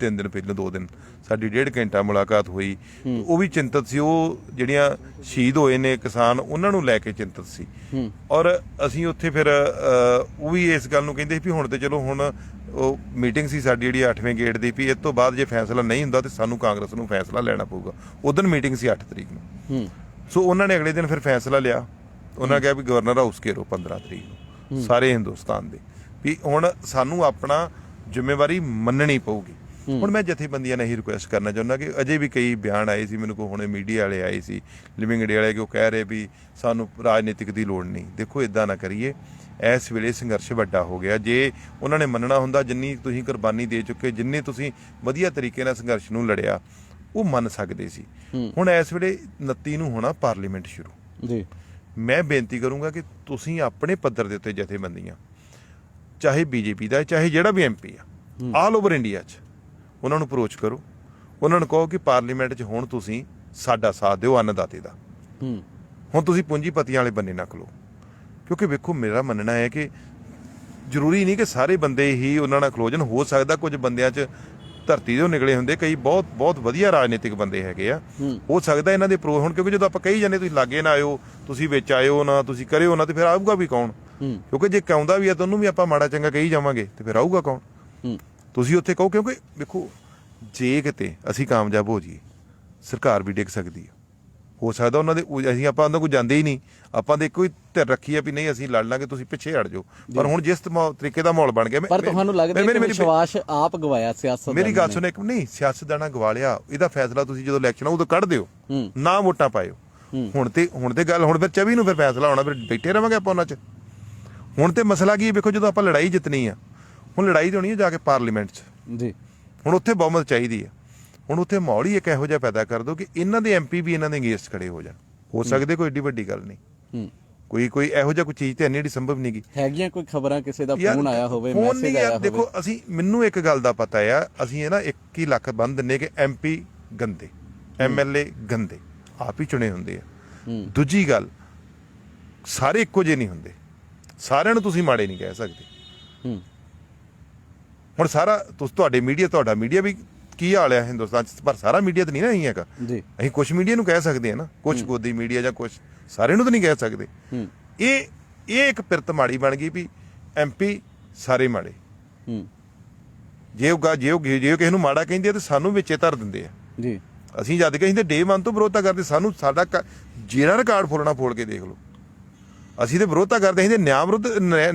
ਦਿਨ ਪਹਿਲਾਂ, 2 ਦਿਨ ਸਾਡੀ 1.5 ਘੰਟਾ ਮੁਲਾਕਾਤ ਹੋਈ। ਉਹ ਵੀ ਚਿੰਤਤ ਸੀ, ਉਹ ਜਿਹੜੀਆਂ ਸ਼ਹੀਦ ਹੋਏ ਨੇ ਕਿਸਾਨ, ਉਹਨਾਂ ਨੂੰ ਲੈ ਕੇ ਚਿੰਤਤ ਸੀ। ਔਰ ਅਸੀਂ ਉੱਥੇ ਫਿਰ ਉਹ ਵੀ ਇਸ ਗੱਲ ਨੂੰ ਕਹਿੰਦੇ ਵੀ ਹੁਣ ਤੇ ਚਲੋ, ਹੁਣ ਉਹ ਮੀਟਿੰਗ ਸੀ ਸਾਡੀ ਜਿਹੜੀ 8ਵੇਂ ਗੇਟ ਦੀ, ਵੀ ਇਸ ਤੋਂ ਬਾਅਦ ਜੇ ਫੈਸਲਾ ਨਹੀਂ ਹੁੰਦਾ ਤੇ ਸਾਨੂੰ ਕਾਂਗਰਸ ਨੂੰ ਫੈਸਲਾ ਲੈਣਾ ਪਊਗਾ। ਉਦੋਂ ਮੀਟਿੰਗ ਸੀ 8 ਤਰੀਕ ਨੂੰ। ਸੋ ਉਹਨਾਂ ਨੇ ਅਗਲੇ ਦਿਨ ਫਿਰ ਫੈਸਲਾ ਲਿਆ, ਉਹਨਾਂ ਕਿਹਾ ਵੀ ਗਵਰਨਰ ਹਾਊਸ ਘੇਰੋ 15 ਤਰੀਕ ਨੂੰ ਸਾਰੇ ਹਿੰਦੁਸਤਾਨ ਦੇ, ਵੀ ਹੁਣ ਸਾਨੂੰ ਆਪਣਾ ਜ਼ਿੰਮੇਵਾਰੀ ਮੰਨਣੀ ਪਊਗੀ। ਹੁਣ ਮੈਂ ਜਥੇਬੰਦੀਆਂ ਨੇ ਇਹੀ ਰਿਕੁਐਸਟ ਕਰਨਾ ਚਾਹੁੰਦਾ ਕਿ ਅਜੇ ਵੀ ਕਈ ਬਿਆਨ ਆਏ ਸੀ ਮੈਨੂੰ ਕੋਲ, ਹੁਣੇ ਮੀਡੀਆ ਵਾਲੇ ਆਏ ਸੀ, ਲਿਵਿੰਗ ਡੇ ਵਾਲੇ, ਕਿ ਉਹ ਕਹਿ ਰਹੇ ਵੀ ਸਾਨੂੰ ਰਾਜਨੀਤਿਕ ਦੀ ਲੋੜ ਨਹੀਂ। ਦੇਖੋ ਇੱਦਾਂ ਨਾ ਕਰੀਏ, ਇਸ ਵੇਲੇ ਸੰਘਰਸ਼ ਵੱਡਾ ਹੋ ਗਿਆ। ਜੇ ਉਹਨਾਂ ਨੇ ਮੰਨਣਾ ਹੁੰਦਾ ਜਿੰਨੀ ਤੁਸੀਂ ਕੁਰਬਾਨੀ ਦੇ ਚੁੱਕੇ, ਜਿੰਨੇ ਤੁਸੀਂ ਵਧੀਆ ਤਰੀਕੇ ਨਾਲ ਸੰਘਰਸ਼ ਨੂੰ ਲੜਿਆ, ਉਹ ਮੰਨ ਸਕਦੇ ਸੀ। ਹੁਣ ਇਸ ਵੇਲੇ 29 ਨੂੰ ਹੋਣਾ ਪਾਰਲੀਮੈਂਟ ਸ਼ੁਰੂ ਜੀ। ਮੈਂ ਬੇਨਤੀ ਕਰੂੰਗਾ ਕਿ ਤੁਸੀਂ ਆਪਣੇ ਪੱਧਰ ਦੇ ਉੱਤੇ ਜਥੇਬੰਦੀਆਂ, ਚਾਹੇ BJP ਦਾ ਚਾਹੇ ਜਿਹੜਾ ਵੀ MP ਆ, ਆਲ ਓਵਰ ਇੰਡੀਆ 'ਚ ਉਹਨਾਂ ਨੂੰ ਅਪਰੋਚ ਕਰੋ, ਉਹਨਾਂ ਨੂੰ ਕਹੋ ਕਿ ਪਾਰਲੀਮੈਂਟ 'ਚ ਹੁਣ ਤੁਸੀਂ ਸਾਡਾ ਸਾਥ ਦਿਓ ਅੰਨਦਾਤੇ ਦਾ। ਹੁਣ ਤੁਸੀਂ ਪੂੰਜੀਪਤੀਆਂ ਵਾਲੇ ਬੰਨੇ ਨਾ ਖਲੋ, ਕਿਉਂਕਿ ਵੇਖੋ ਮੇਰਾ ਮੰਨਣਾ ਹੈ ਕਿ ਜ਼ਰੂਰੀ ਨਹੀਂ ਕਿ ਸਾਰੇ ਬੰਦੇ ਹੀ ਉਹਨਾਂ ਨਾਲ ਖਲੋ ਜਾਣ। ਹੋ ਸਕਦਾ ਕੁਝ ਬੰਦਿਆਂ 'ਚ ਧਰਤੀ ਦੇ ਨਿਕਲੇ ਹੁੰਦੇ, ਕਈ ਬਹੁਤ ਵਧੀਆ ਰਾਜਨੀਤਿਕ ਬੰਦੇ ਹੈਗੇ ਆ, ਹੋ ਸਕਦਾ ਇਹਨਾਂ ਦੇ ਹੁਣ ਕਿਉਂਕਿ ਜਦੋਂ ਆਪਾਂ ਕਹੀ ਜਾਂਦੇ ਤੁਸੀਂ ਲਾਗੇ ਨਾ ਆਇਓ, ਤੁਸੀਂ ਵਿੱਚ ਆਇਓ ਨਾ, ਤੁਸੀਂ ਕਰਿਓ ਨਾ, ਤੇ ਫਿਰ ਆਊਗਾ ਵੀ ਕੌਣ? ਕਿਉਂਕਿ ਜੇ ਕਾਉਂਦਾ ਵੀ ਆ ਤਾਂ ਉਹਨੂੰ ਵੀ ਆਪਾਂ ਮਾੜਾ ਚੰਗਾ ਕਹੀ ਜਾਵਾਂਗੇ ਤੇ ਫਿਰ ਆਊਗਾ ਕੌਣ? ਤੁਸੀਂ ਉੱਥੇ ਕਹੋ, ਕਿਉਂਕਿ ਵੇਖੋ ਜੇ ਕਿਤੇ ਅਸੀਂ ਕਾਮਯਾਬ ਹੋ ਜਾਈਏ ਸਰਕਾਰ ਵੀ ਡਿੱਗ ਸਕਦੀ ਆ। ਹੋ ਸਕਦਾ ਉਹਨਾਂ ਦੇ ਅਸੀਂ ਆਪਾਂ ਉਹਨਾਂ ਕੋਲ ਜਾਂਦੇ ਹੀ ਨਹੀਂ, ਆਪਾਂ ਦੇ ਇੱਕੋ ਹੀ ਧਿਰ ਰੱਖੀ ਆ ਵੀ ਨਹੀਂ ਅਸੀਂ ਲੜ ਲਾਂਗੇ, ਤੁਸੀਂ ਪਿੱਛੇ ਹਟ ਜਾਓ। ਪਰ ਹੁਣ ਜਿਸ ਤਰੀਕੇ ਦਾ ਮਾਹੌਲ ਬਣ ਗਿਆ, ਪਰ ਤੁਹਾਨੂੰ ਲੱਗਦਾ ਹੈ ਕਿ ਵਿਸ਼ਵਾਸ ਆਪ ਗਵਾਇਆ ਸਿਆਸਤ? ਮੇਰੀ ਗੱਲ ਸੁਣ, ਇੱਕ ਨਹੀਂ ਸਿਆਸਤਦਾਨਾਂ ਗਵਾ ਲਿਆ, ਇਹਦਾ ਫੈਸਲਾ ਤੁਸੀਂ ਜਦੋਂ ਇਲੈਕਸ਼ਨ ਉਦੋਂ ਕੱਢ ਦਿਓ, ਨਾ ਵੋਟਾਂ ਪਾਇਓ। ਹੁਣ ਤੇ ਗੱਲ ਹੁਣ ਫਿਰ 24 ਨੂੰ ਫਿਰ ਫੈਸਲਾ ਹੋਣਾ, ਫਿਰ ਬੈਠੇ ਰਵਾਂਗੇ ਆਪਾਂ ਉਹਨਾਂ 'ਚ। ਹੁਣ ਤੇ ਮਸਲਾ ਕੀ ਹੈ, ਵੇਖੋ ਜਦੋਂ ਆਪਾਂ ਲੜਾਈ ਜਿੱਤਣੀ ਆ, ਹੁਣ ਲੜਾਈ ਤੇ ਹੋਣੀ ਹੈ ਜਾ ਕੇ ਪਾਰਲੀਮੈਂਟ 'ਚ ਜੀ। ਹੁਣ ਉੱਥੇ ਬਹੁਮਤ ਚਾਹੀਦੀ ਆ। ਹੁਣ ਉੱਥੇ ਮਾਹੌਲ ਹੀ ਇੱਕ ਇਹੋ ਜਿਹਾ ਪੈਦਾ ਕਰ ਦਿਓ ਕਿ ਇਹਨਾਂ ਦੇ ਐਮਪੀ ਵੀ ਇਹਨਾਂ ਦੇ ਅਗੇਂਸਟ ਖੜੇ ਹੋ ਜਾਣ। ਹੋ ਸਕਦੇ, ਕੋਈ ਏਡੀ ਵੱਡੀ ਗੱਲ ਨਹੀਂ। ਕੋਈ ਇਹੋ ਜਿਹਾ ਕੋਈ ਚੀਜ਼ ਤੇ ਇੰਨੀ ਜਿਹੜੀ ਸੰਭਵ ਨਹੀਂ ਗੀ। ਹੈਗੀਆਂ ਕੋਈ ਖਬਰਾਂ ਕਿਸੇ ਦਾ ਫੋਨ ਆਇਆ ਹੋਵੇ, ਮੈਸੇਜ ਆਇਆ ਹੋਵੇ? ਦੇਖੋ ਅਸੀਂ, ਮੈਨੂੰ ਇੱਕ ਗੱਲ ਦਾ ਪਤਾ ਆ, ਅਸੀਂ ਇਹ ਨਾ 21 ਲੱਖ ਬੰਦ ਦਿੰਨੇ ਕਿ ਐਮਪੀ ਗੰਦੇ, ਐਮਐਲਏ ਗੰਦੇ, ਆਪ ਹੀ ਚੁਣੇ ਹੁੰਦੇ ਆ। ਦੂਜੀ ਗੱਲ, ਸਾਰੇ ਇੱਕੋ ਜਿਹੇ ਨਹੀਂ ਹੁੰਦੇ, ਸਾਰਿਆਂ ਨੂੰ ਤੁਸੀਂ ਮਾੜੇ ਨਹੀਂ ਕਹਿ ਸਕਦੇ। ਹੁਣ ਸਾਰਾ ਤੁਹਾਡਾ ਮੀਡੀਆ ਵੀ ਕੀ ਹਾਲ ਆ ਹਿੰਦੁਸਤਾਨ 'ਚ, ਪਰ ਸਾਰਾ ਮੀਡੀਆ ਤਾਂ ਨਹੀਂ ਨਾ ਇਹੀ ਹੈਗਾ। ਅਸੀਂ ਕੁਛ ਮੀਡੀਆ ਨੂੰ ਕਹਿ ਸਕਦੇ ਆ ਨਾ, ਕੁਛ ਗੋਦੀ ਮੀਡੀਆ ਜਾਂ ਕੁਛ, ਸਾਰਿਆਂ ਨੂੰ ਤਾਂ ਨਹੀਂ ਕਹਿ ਸਕਦੇ। ਇਹ ਇੱਕ ਪਿਰਤ ਮਾੜੀ ਬਣ ਗਈ ਵੀ ਐਮਪੀ ਸਾਰੇ ਮਾੜੇ। ਜੇ ਕਿਸੇ ਨੂੰ ਮਾੜਾ ਕਹਿੰਦੇ ਆ ਤੇ ਸਾਨੂੰ ਵਿੱਚੇ ਧਰ ਦਿੰਦੇ ਆ ਜੀ। ਅਸੀਂ ਜਦ ਕਿ ਅਸੀਂ ਤੇ ਡੇ 1 ਤੋਂ ਵਿਰੋਧਤਾ ਕਰਦੇ, ਸਾਨੂੰ ਸਾਡਾ ਜਿਹੜਾ ਰਿਕਾਰਡ ਫੋਲਣਾ ਫੋਲ ਕੇ ਦੇਖ ਲਓ। ਅਸੀਂ ਤੇ ਵਿਰੋਧਤਾ ਕਰਦੇ, ਅਸੀਂ ਤੇ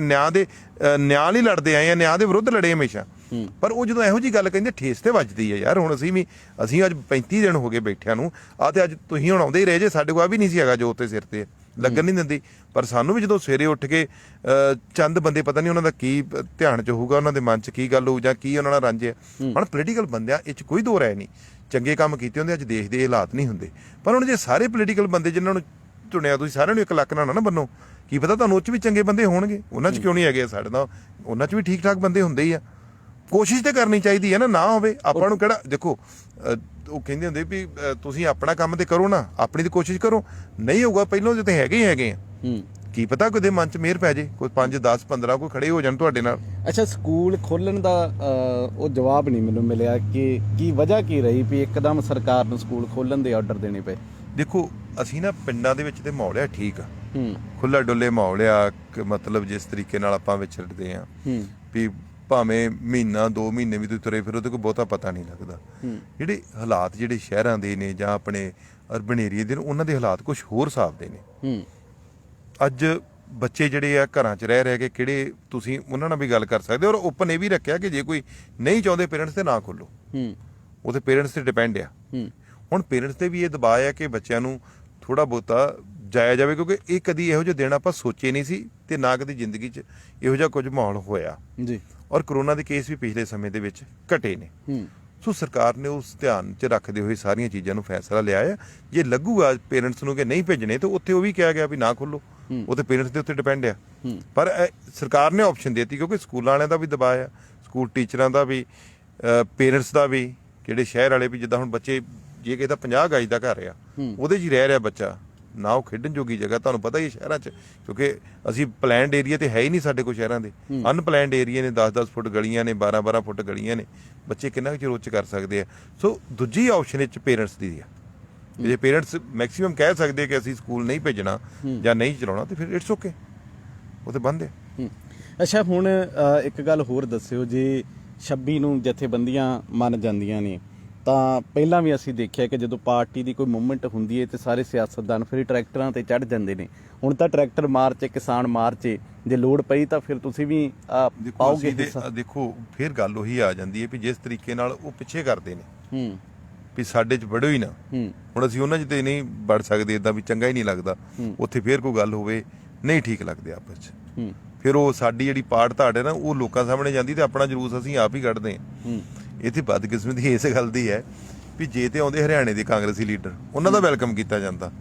ਨਿਆਂ ਲਈ ਲੜਦੇ ਆਏ ਆ, ਨਿਆਂ ਦੇ ਵਿਰੁੱਧ ਲੜੇ ਹਮੇਸ਼ਾ। ਪਰ ਉਹ ਜਦੋਂ ਇਹੋ ਜਿਹੀ ਗੱਲ ਕਹਿੰਦੇ, ਠੇਸ ਤੇ ਵੱਜਦੀ ਹੈ ਯਾਰ। ਹੁਣ ਅਸੀਂ ਅੱਜ 35 ਦਿਨ ਹੋ ਗਏ ਬੈਠਿਆਂ ਨੂੰ, ਆ ਤੇ ਅੱਜ ਤੁਸੀਂ ਹੁਣ ਆਉਂਦੇ ਹੀ ਰਹੇ ਜੇ, ਸਾਡੇ ਕੋਲ ਆ ਵੀ ਨਹੀਂ ਸੀ ਹੈਗਾ ਜੋ ਉੱਤੇ ਸਿਰ ਤੇ ਲੱਗਣ ਨਹੀਂ ਦਿੰਦੀ। ਪਰ ਸਾਨੂੰ ਵੀ ਜਦੋਂ ਸਵੇਰੇ ਉੱਠ ਕੇ ਚੰਦ ਬੰਦੇ, ਪਤਾ ਨਹੀਂ ਉਹਨਾਂ ਦਾ ਕੀ ਧਿਆਨ 'ਚ ਹੋਊਗਾ, ਉਹਨਾਂ ਦੇ ਮਨ 'ਚ ਕੀ ਗੱਲ ਹੋਊ ਜਾਂ ਕੀ ਉਹਨਾਂ ਨਾਲ ਰਾਂਝੇ। ਹੁਣ ਪੋਲੀਟੀਕਲ ਬੰਦਿਆਂ ਇਹ 'ਚ ਕੋਈ ਦੋ ਰਾਏ ਨਹੀਂ, ਚੰਗੇ ਕੰਮ ਕੀਤੇ ਹੁੰਦੇ, ਅੱਜ ਦੇਸ਼ ਦੇ ਹਾਲਾਤ ਨਹੀਂ ਹੁੰਦੇ। ਪਰ ਹੁਣ ਜੇ ਸਾਰੇ ਪੋਲੀਟੀਕਲ ਬੰਦੇ ਜਿਨ੍ਹਾਂ ਨੂੰ ਚੁਣਿਆ ਤੁਸੀਂ ਸਾਰਿਆਂ ਨੂੰ 1 ਲੱਖ ਨਾਲ ਨਾ ਬੰਨੋ, ਕੀ ਪਤਾ ਤੁਹਾਨੂੰ ਉਹ 'ਚ ਵੀ ਚੰਗੇ ਬੰਦੇ ਹੋਣਗੇ, ਉਹਨਾਂ 'ਚ ਕਿਉਂ ਨਹੀਂ ਹੈਗੇ? ਸਾਡੇ ਨਾਲ ਉਹਨਾਂ 'ਚ ਵੀ ਠੀਕ ਠਾਕ ਬੰਦੇ ਹੁੰਦੇ ਹੀ ਆ। ਕੋਸ਼ਿਸ਼ ਤੇ ਕਰਨੀ ਚਾਹੀਦੀ ਹੈ ਨਾ ਹੋਵੇ। ਆਪਾਂ ਨੂੰ ਕਿਹੜਾ, ਦੇਖੋ ਉਹ ਕਹਿੰਦੇ ਹੁੰਦੇ ਵੀ ਤੁਸੀਂ ਆਪਣਾ ਕੰਮ ਤੇ ਕਰੋ ਨਾ, ਆਪਣੀ ਤੇ ਕੋਸ਼ਿਸ਼ ਕਰੋ। ਨਹੀਂ ਹੋਊਗਾ ਪਹਿਲਾਂ ਜੇ ਤੇ ਹੈਗੇ ਆ, ਕੀ ਪਤਾ ਕੋਈ ਦੇ ਮਨ 'ਚ ਮਿਹਰ ਪੈ ਜੇ, ਕੋਈ 5 10 15 ਕੋਈ ਖੜੇ ਹੋ ਜਾਣ ਤੁਹਾਡੇ ਨਾਲ। ਅੱਛਾ, ਸਕੂਲ ਖੋਲਣ ਦਾ ਉਹ ਜਵਾਬ ਨਹੀਂ ਮੈਨੂੰ ਮਿਲਿਆ ਕਿ ਕੀ ਵਜ੍ਹਾ ਕੀ ਰਹੀ ਵੀ ਇੱਕਦਮ ਸਰਕਾਰ ਨੂੰ ਸਕੂਲ ਖੋਲਣ ਦੇ ਆਰਡਰ ਦੇਣੇ ਪਏ? ਦੇਖੋ ਅਸੀਂ ਨਾ ਪਿੰਡਾਂ ਦੇ ਵਿੱਚ ਤੇ ਮਾਹੌਲ ਆ ਠੀਕ ਆ, ਖੁੱਲਾ ਡੁੱਲੇ ਮਾਹੌਲ ਆ, ਮਤਲਬ ਜਿਸ ਤਰੀਕੇ ਨਾਲ ਆਪਾਂ ਵਿਚਰਦੇ ਆ ਵੀ ਭਾਵੇਂ ਮਹੀਨਾ 2 ਮਹੀਨੇ ਵੀ ਤੁਸੀਂ ਤੁਰੇ ਫਿਰੋ ਤੇ ਕੋਈ ਬਹੁਤਾ ਪਤਾ ਨਹੀਂ ਲੱਗਦਾ। ਜਿਹੜੇ ਹਾਲਾਤ ਜਿਹੜੇ ਸ਼ਹਿਰਾਂ ਦੇ ਨੇ ਜਾਂ ਆਪਣੇ ਅਰਬਨ ਏਰੀਏ ਦੇ ਨੇ, ਉਹਨਾਂ ਦੇ ਹਾਲਾਤ ਕੁਝ ਹੋਰ ਹਿਸਾਬ ਦੇ ਨੇ। ਅੱਜ ਬੱਚੇ ਜਿਹੜੇ ਆ ਘਰਾਂ 'ਚ ਰਹਿ ਕੇ, ਕਿਹੜੇ ਤੁਸੀਂ ਉਹਨਾਂ ਨਾਲ ਵੀ ਗੱਲ ਕਰ ਸਕਦੇ ਹੋ। ਔਰ ਓਪਨ ਇਹ ਵੀ ਰੱਖਿਆ ਕਿ ਜੇ ਕੋਈ ਨਹੀਂ ਚਾਹੁੰਦੇ ਪੇਰੈਂਟਸ ਤੇ ਨਾ ਖੋਲੋ, ਉਹ ਤੇ ਪੇਰੈਂਟਸ ਤੇ ਡਿਪੈਂਡ ਆ। ਹੁਣ ਪੇਰੈਂਟਸ ਤੇ ਵੀ ਇਹ ਦਬਾਅ ਆ ਕਿ ਬੱਚਿਆਂ ਨੂੰ ਥੋੜਾ ਬਹੁਤਾ ਜਾਇਆ ਜਾਵੇ, ਕਿਉਂਕਿ ਇਹ ਕਦੀ ਇਹੋ ਜਿਹੇ ਦਿਨ ਆਪਾਂ ਸੋਚੇ ਨਹੀਂ ਸੀ ਤੇ ਨਾ ਕਦੀ ਜ਼ਿੰਦਗੀ 'ਚ ਇਹੋ ਜਿਹਾ ਕੁਝ ਮਾਹੌਲ ਹੋਇਆ ਜੀ। ਔਰ ਕਰੋਨਾ ਦੇ ਕੇਸ ਵੀ ਪਿਛਲੇ ਸਮੇਂ ਦੇ ਵਿੱਚ ਘਟੇ ਨੇ। ਸੋ ਸਰਕਾਰ ਨੇ ਉਸ ਧਿਆਨ 'ਚ ਰੱਖਦੇ ਹੋਏ ਸਾਰੀਆਂ ਚੀਜ਼ਾਂ ਨੂੰ ਫੈਸਲਾ ਲਿਆ ਆ। ਜੇ ਲੱਗੂਗਾ ਪੇਰੈਂਟਸ ਨੂੰ ਕਿ ਨਹੀਂ ਭੇਜਣੇ, ਤਾਂ ਉੱਥੇ ਉਹ ਵੀ ਕਿਹਾ ਗਿਆ ਵੀ ਨਾ ਖੋਲੋ, ਉਹ ਤੇ ਪੇਰੈਂਟਸ ਦੇ ਉੱਤੇ ਡਿਪੈਂਡ ਆ। ਪਰ ਸਰਕਾਰ ਨੇ ਆਪਸ਼ਨ ਦੇ ਦਿੱਤੀ, ਕਿਉਂਕਿ ਸਕੂਲਾਂ ਵਾਲਿਆਂ ਦਾ ਵੀ ਦਬਾਅ ਆ, ਸਕੂਲ ਟੀਚਰਾਂ ਦਾ ਵੀ, ਪੇਰੈਂਟਸ ਦਾ ਵੀ, ਜਿਹੜੇ ਸ਼ਹਿਰ ਵਾਲੇ ਵੀ। ਜਿੱਦਾਂ ਹੁਣ ਬੱਚੇ, ਜੇ ਕਿਸੇ ਦਾ 50 ਗਜ ਦਾ ਘਰ ਆ, ਉਹਦੇ 'ਚ ਹੀ ਰਹਿ ਰਿਹਾ ਬੱਚਾ, ਨਾ ਉਹ ਖੇਡਣ ਜੋਗੀ ਜਗ੍ਹਾ। ਤੁਹਾਨੂੰ ਪਤਾ ਹੀ ਸ਼ਹਿਰਾਂ 'ਚ, ਕਿਉਂਕਿ ਅਸੀਂ ਪਲੈਨਡ ਏਰੀਆ ਤੇ ਹੈ ਹੀ ਨਹੀਂ ਸਾਡੇ ਕੋਲ ਸ਼ਹਿਰਾਂ ਦੇ, ਅਨਪਲੈਨਡ ਏਰੀਆ ਨੇ, 10-10 ਫੁੱਟ ਗਲੀਆਂ ਨੇ, 12-12 ਫੁੱਟ ਗਲੀਆਂ ਨੇ। ਬੱਚੇ ਕਿੰਨਾ ਕੁ ਚਿਰ ਉਹ 'ਚ ਕਰ ਸਕਦੇ ਆ? ਸੋ ਦੂਜੀ ਆਪਸ਼ਨ ਵਿੱਚ ਪੇਰੈਂਟਸ ਦੀ ਆ। ਜੇ ਪੇਰੈਂਟਸ ਮੈਕਸੀਮਮ ਕਹਿ ਸਕਦੇ ਕਿ ਅਸੀਂ ਸਕੂਲ ਨਹੀਂ ਭੇਜਣਾ ਜਾਂ ਨਹੀਂ ਚਲਾਉਣਾ, ਤੇ ਫਿਰ ਇਟਸ ਓਕੇ, ਉਹ ਤੇ ਬੰਦ ਹੈ। ਅੱਛਾ, ਹੁਣ ਇੱਕ ਗੱਲ ਹੋਰ ਦੱਸਿਓ, ਜੇ 26 ਨੂੰ ਜਥੇਬੰਦੀਆਂ ਮੰਨ ਜਾਂਦੀਆਂ ਨੇ, ਤਾਂ ਪਹਿਲਾਂ ਵੀ ਅਸੀਂ ਦੇਖਿਆ ਕਿ ਜਦੋਂ ਪਾਰਟੀ ਦੀ ਕੋਈ ਮੂਵਮੈਂਟ ਹੁੰਦੀ ਹੈ ਤੇ ਸਾਰੇ ਸਿਆਸਤਦਾਨ ਫਿਰ ਟਰੈਕਟਰਾਂ ਤੇ ਚੜ੍ਹ ਜਾਂਦੇ ਨੇ। ਹੁਣ ਤਾਂ ਟਰੈਕਟਰ ਮਾਰਚ, ਕਿਸਾਨ ਮਾਰਚ, ਜੇ ਲੋੜ ਪਈ ਤਾਂ ਫਿਰ ਤੁਸੀਂ ਵੀ ਪਾਓਗੇ? ਦੇਖੋ ਫਿਰ ਗੱਲ ਉਹੀ ਆ ਜਾਂਦੀ ਹੈ ਵੀ ਜਿਸ ਤਰੀਕੇ ਨਾਲ ਉਹ ਪਿੱਛੇ ਕਰਦੇ ਨੇ ਵੀ ਸਾਡੇ 'ਚ ਵੜੋ ਹੀ ਨਾ। ਹੁਣ ਅਸੀਂ ਉਹਨਾਂ 'ਚ ਤੇ ਨਹੀਂ ਵੜ ਸਕਦੇ, ਇਦਾਂ ਵੀ ਚੰਗਾ ਹੀ ਨਹੀਂ ਲੱਗਦਾ। ਉੱਥੇ ਫਿਰ ਕੋਈ ਗੱਲ ਹੋਵੇ, ਨਹੀਂ ਠੀਕ ਲੱਗਦੇ ਆਪਸ 'ਚ, ਫਿਰ ਉਹ ਸਾਡੀ ਜਿਹੜੀ ਪਾੜ ਧਾੜ ਹੈ ਨਾ, ਉਹ ਲੋਕਾਂ ਸਾਹਮਣੇ ਜਾਂਦੀ ਤੇ ਆਪਣਾ ਜਲੂਸ ਅਸੀਂ ਆਪ ਹੀ ਕੱਢਦੇ ਹਾਂ। ਇੱਥੇ ਬਦਕਿਸਮਤੀ ਇਸ ਗੱਲ ਦੀ ਹੈ ਵੀ ਜੇ ਤੇ ਆਉਂਦੇ ਹਰਿਆਣੇ ਦੇ ਕਾਂਗਰਸੀ ਲੀਡਰ, ਉਹਨਾਂ ਦਾ ਵੈਲਕਮ ਕੀਤਾ ਜਾਂਦਾ।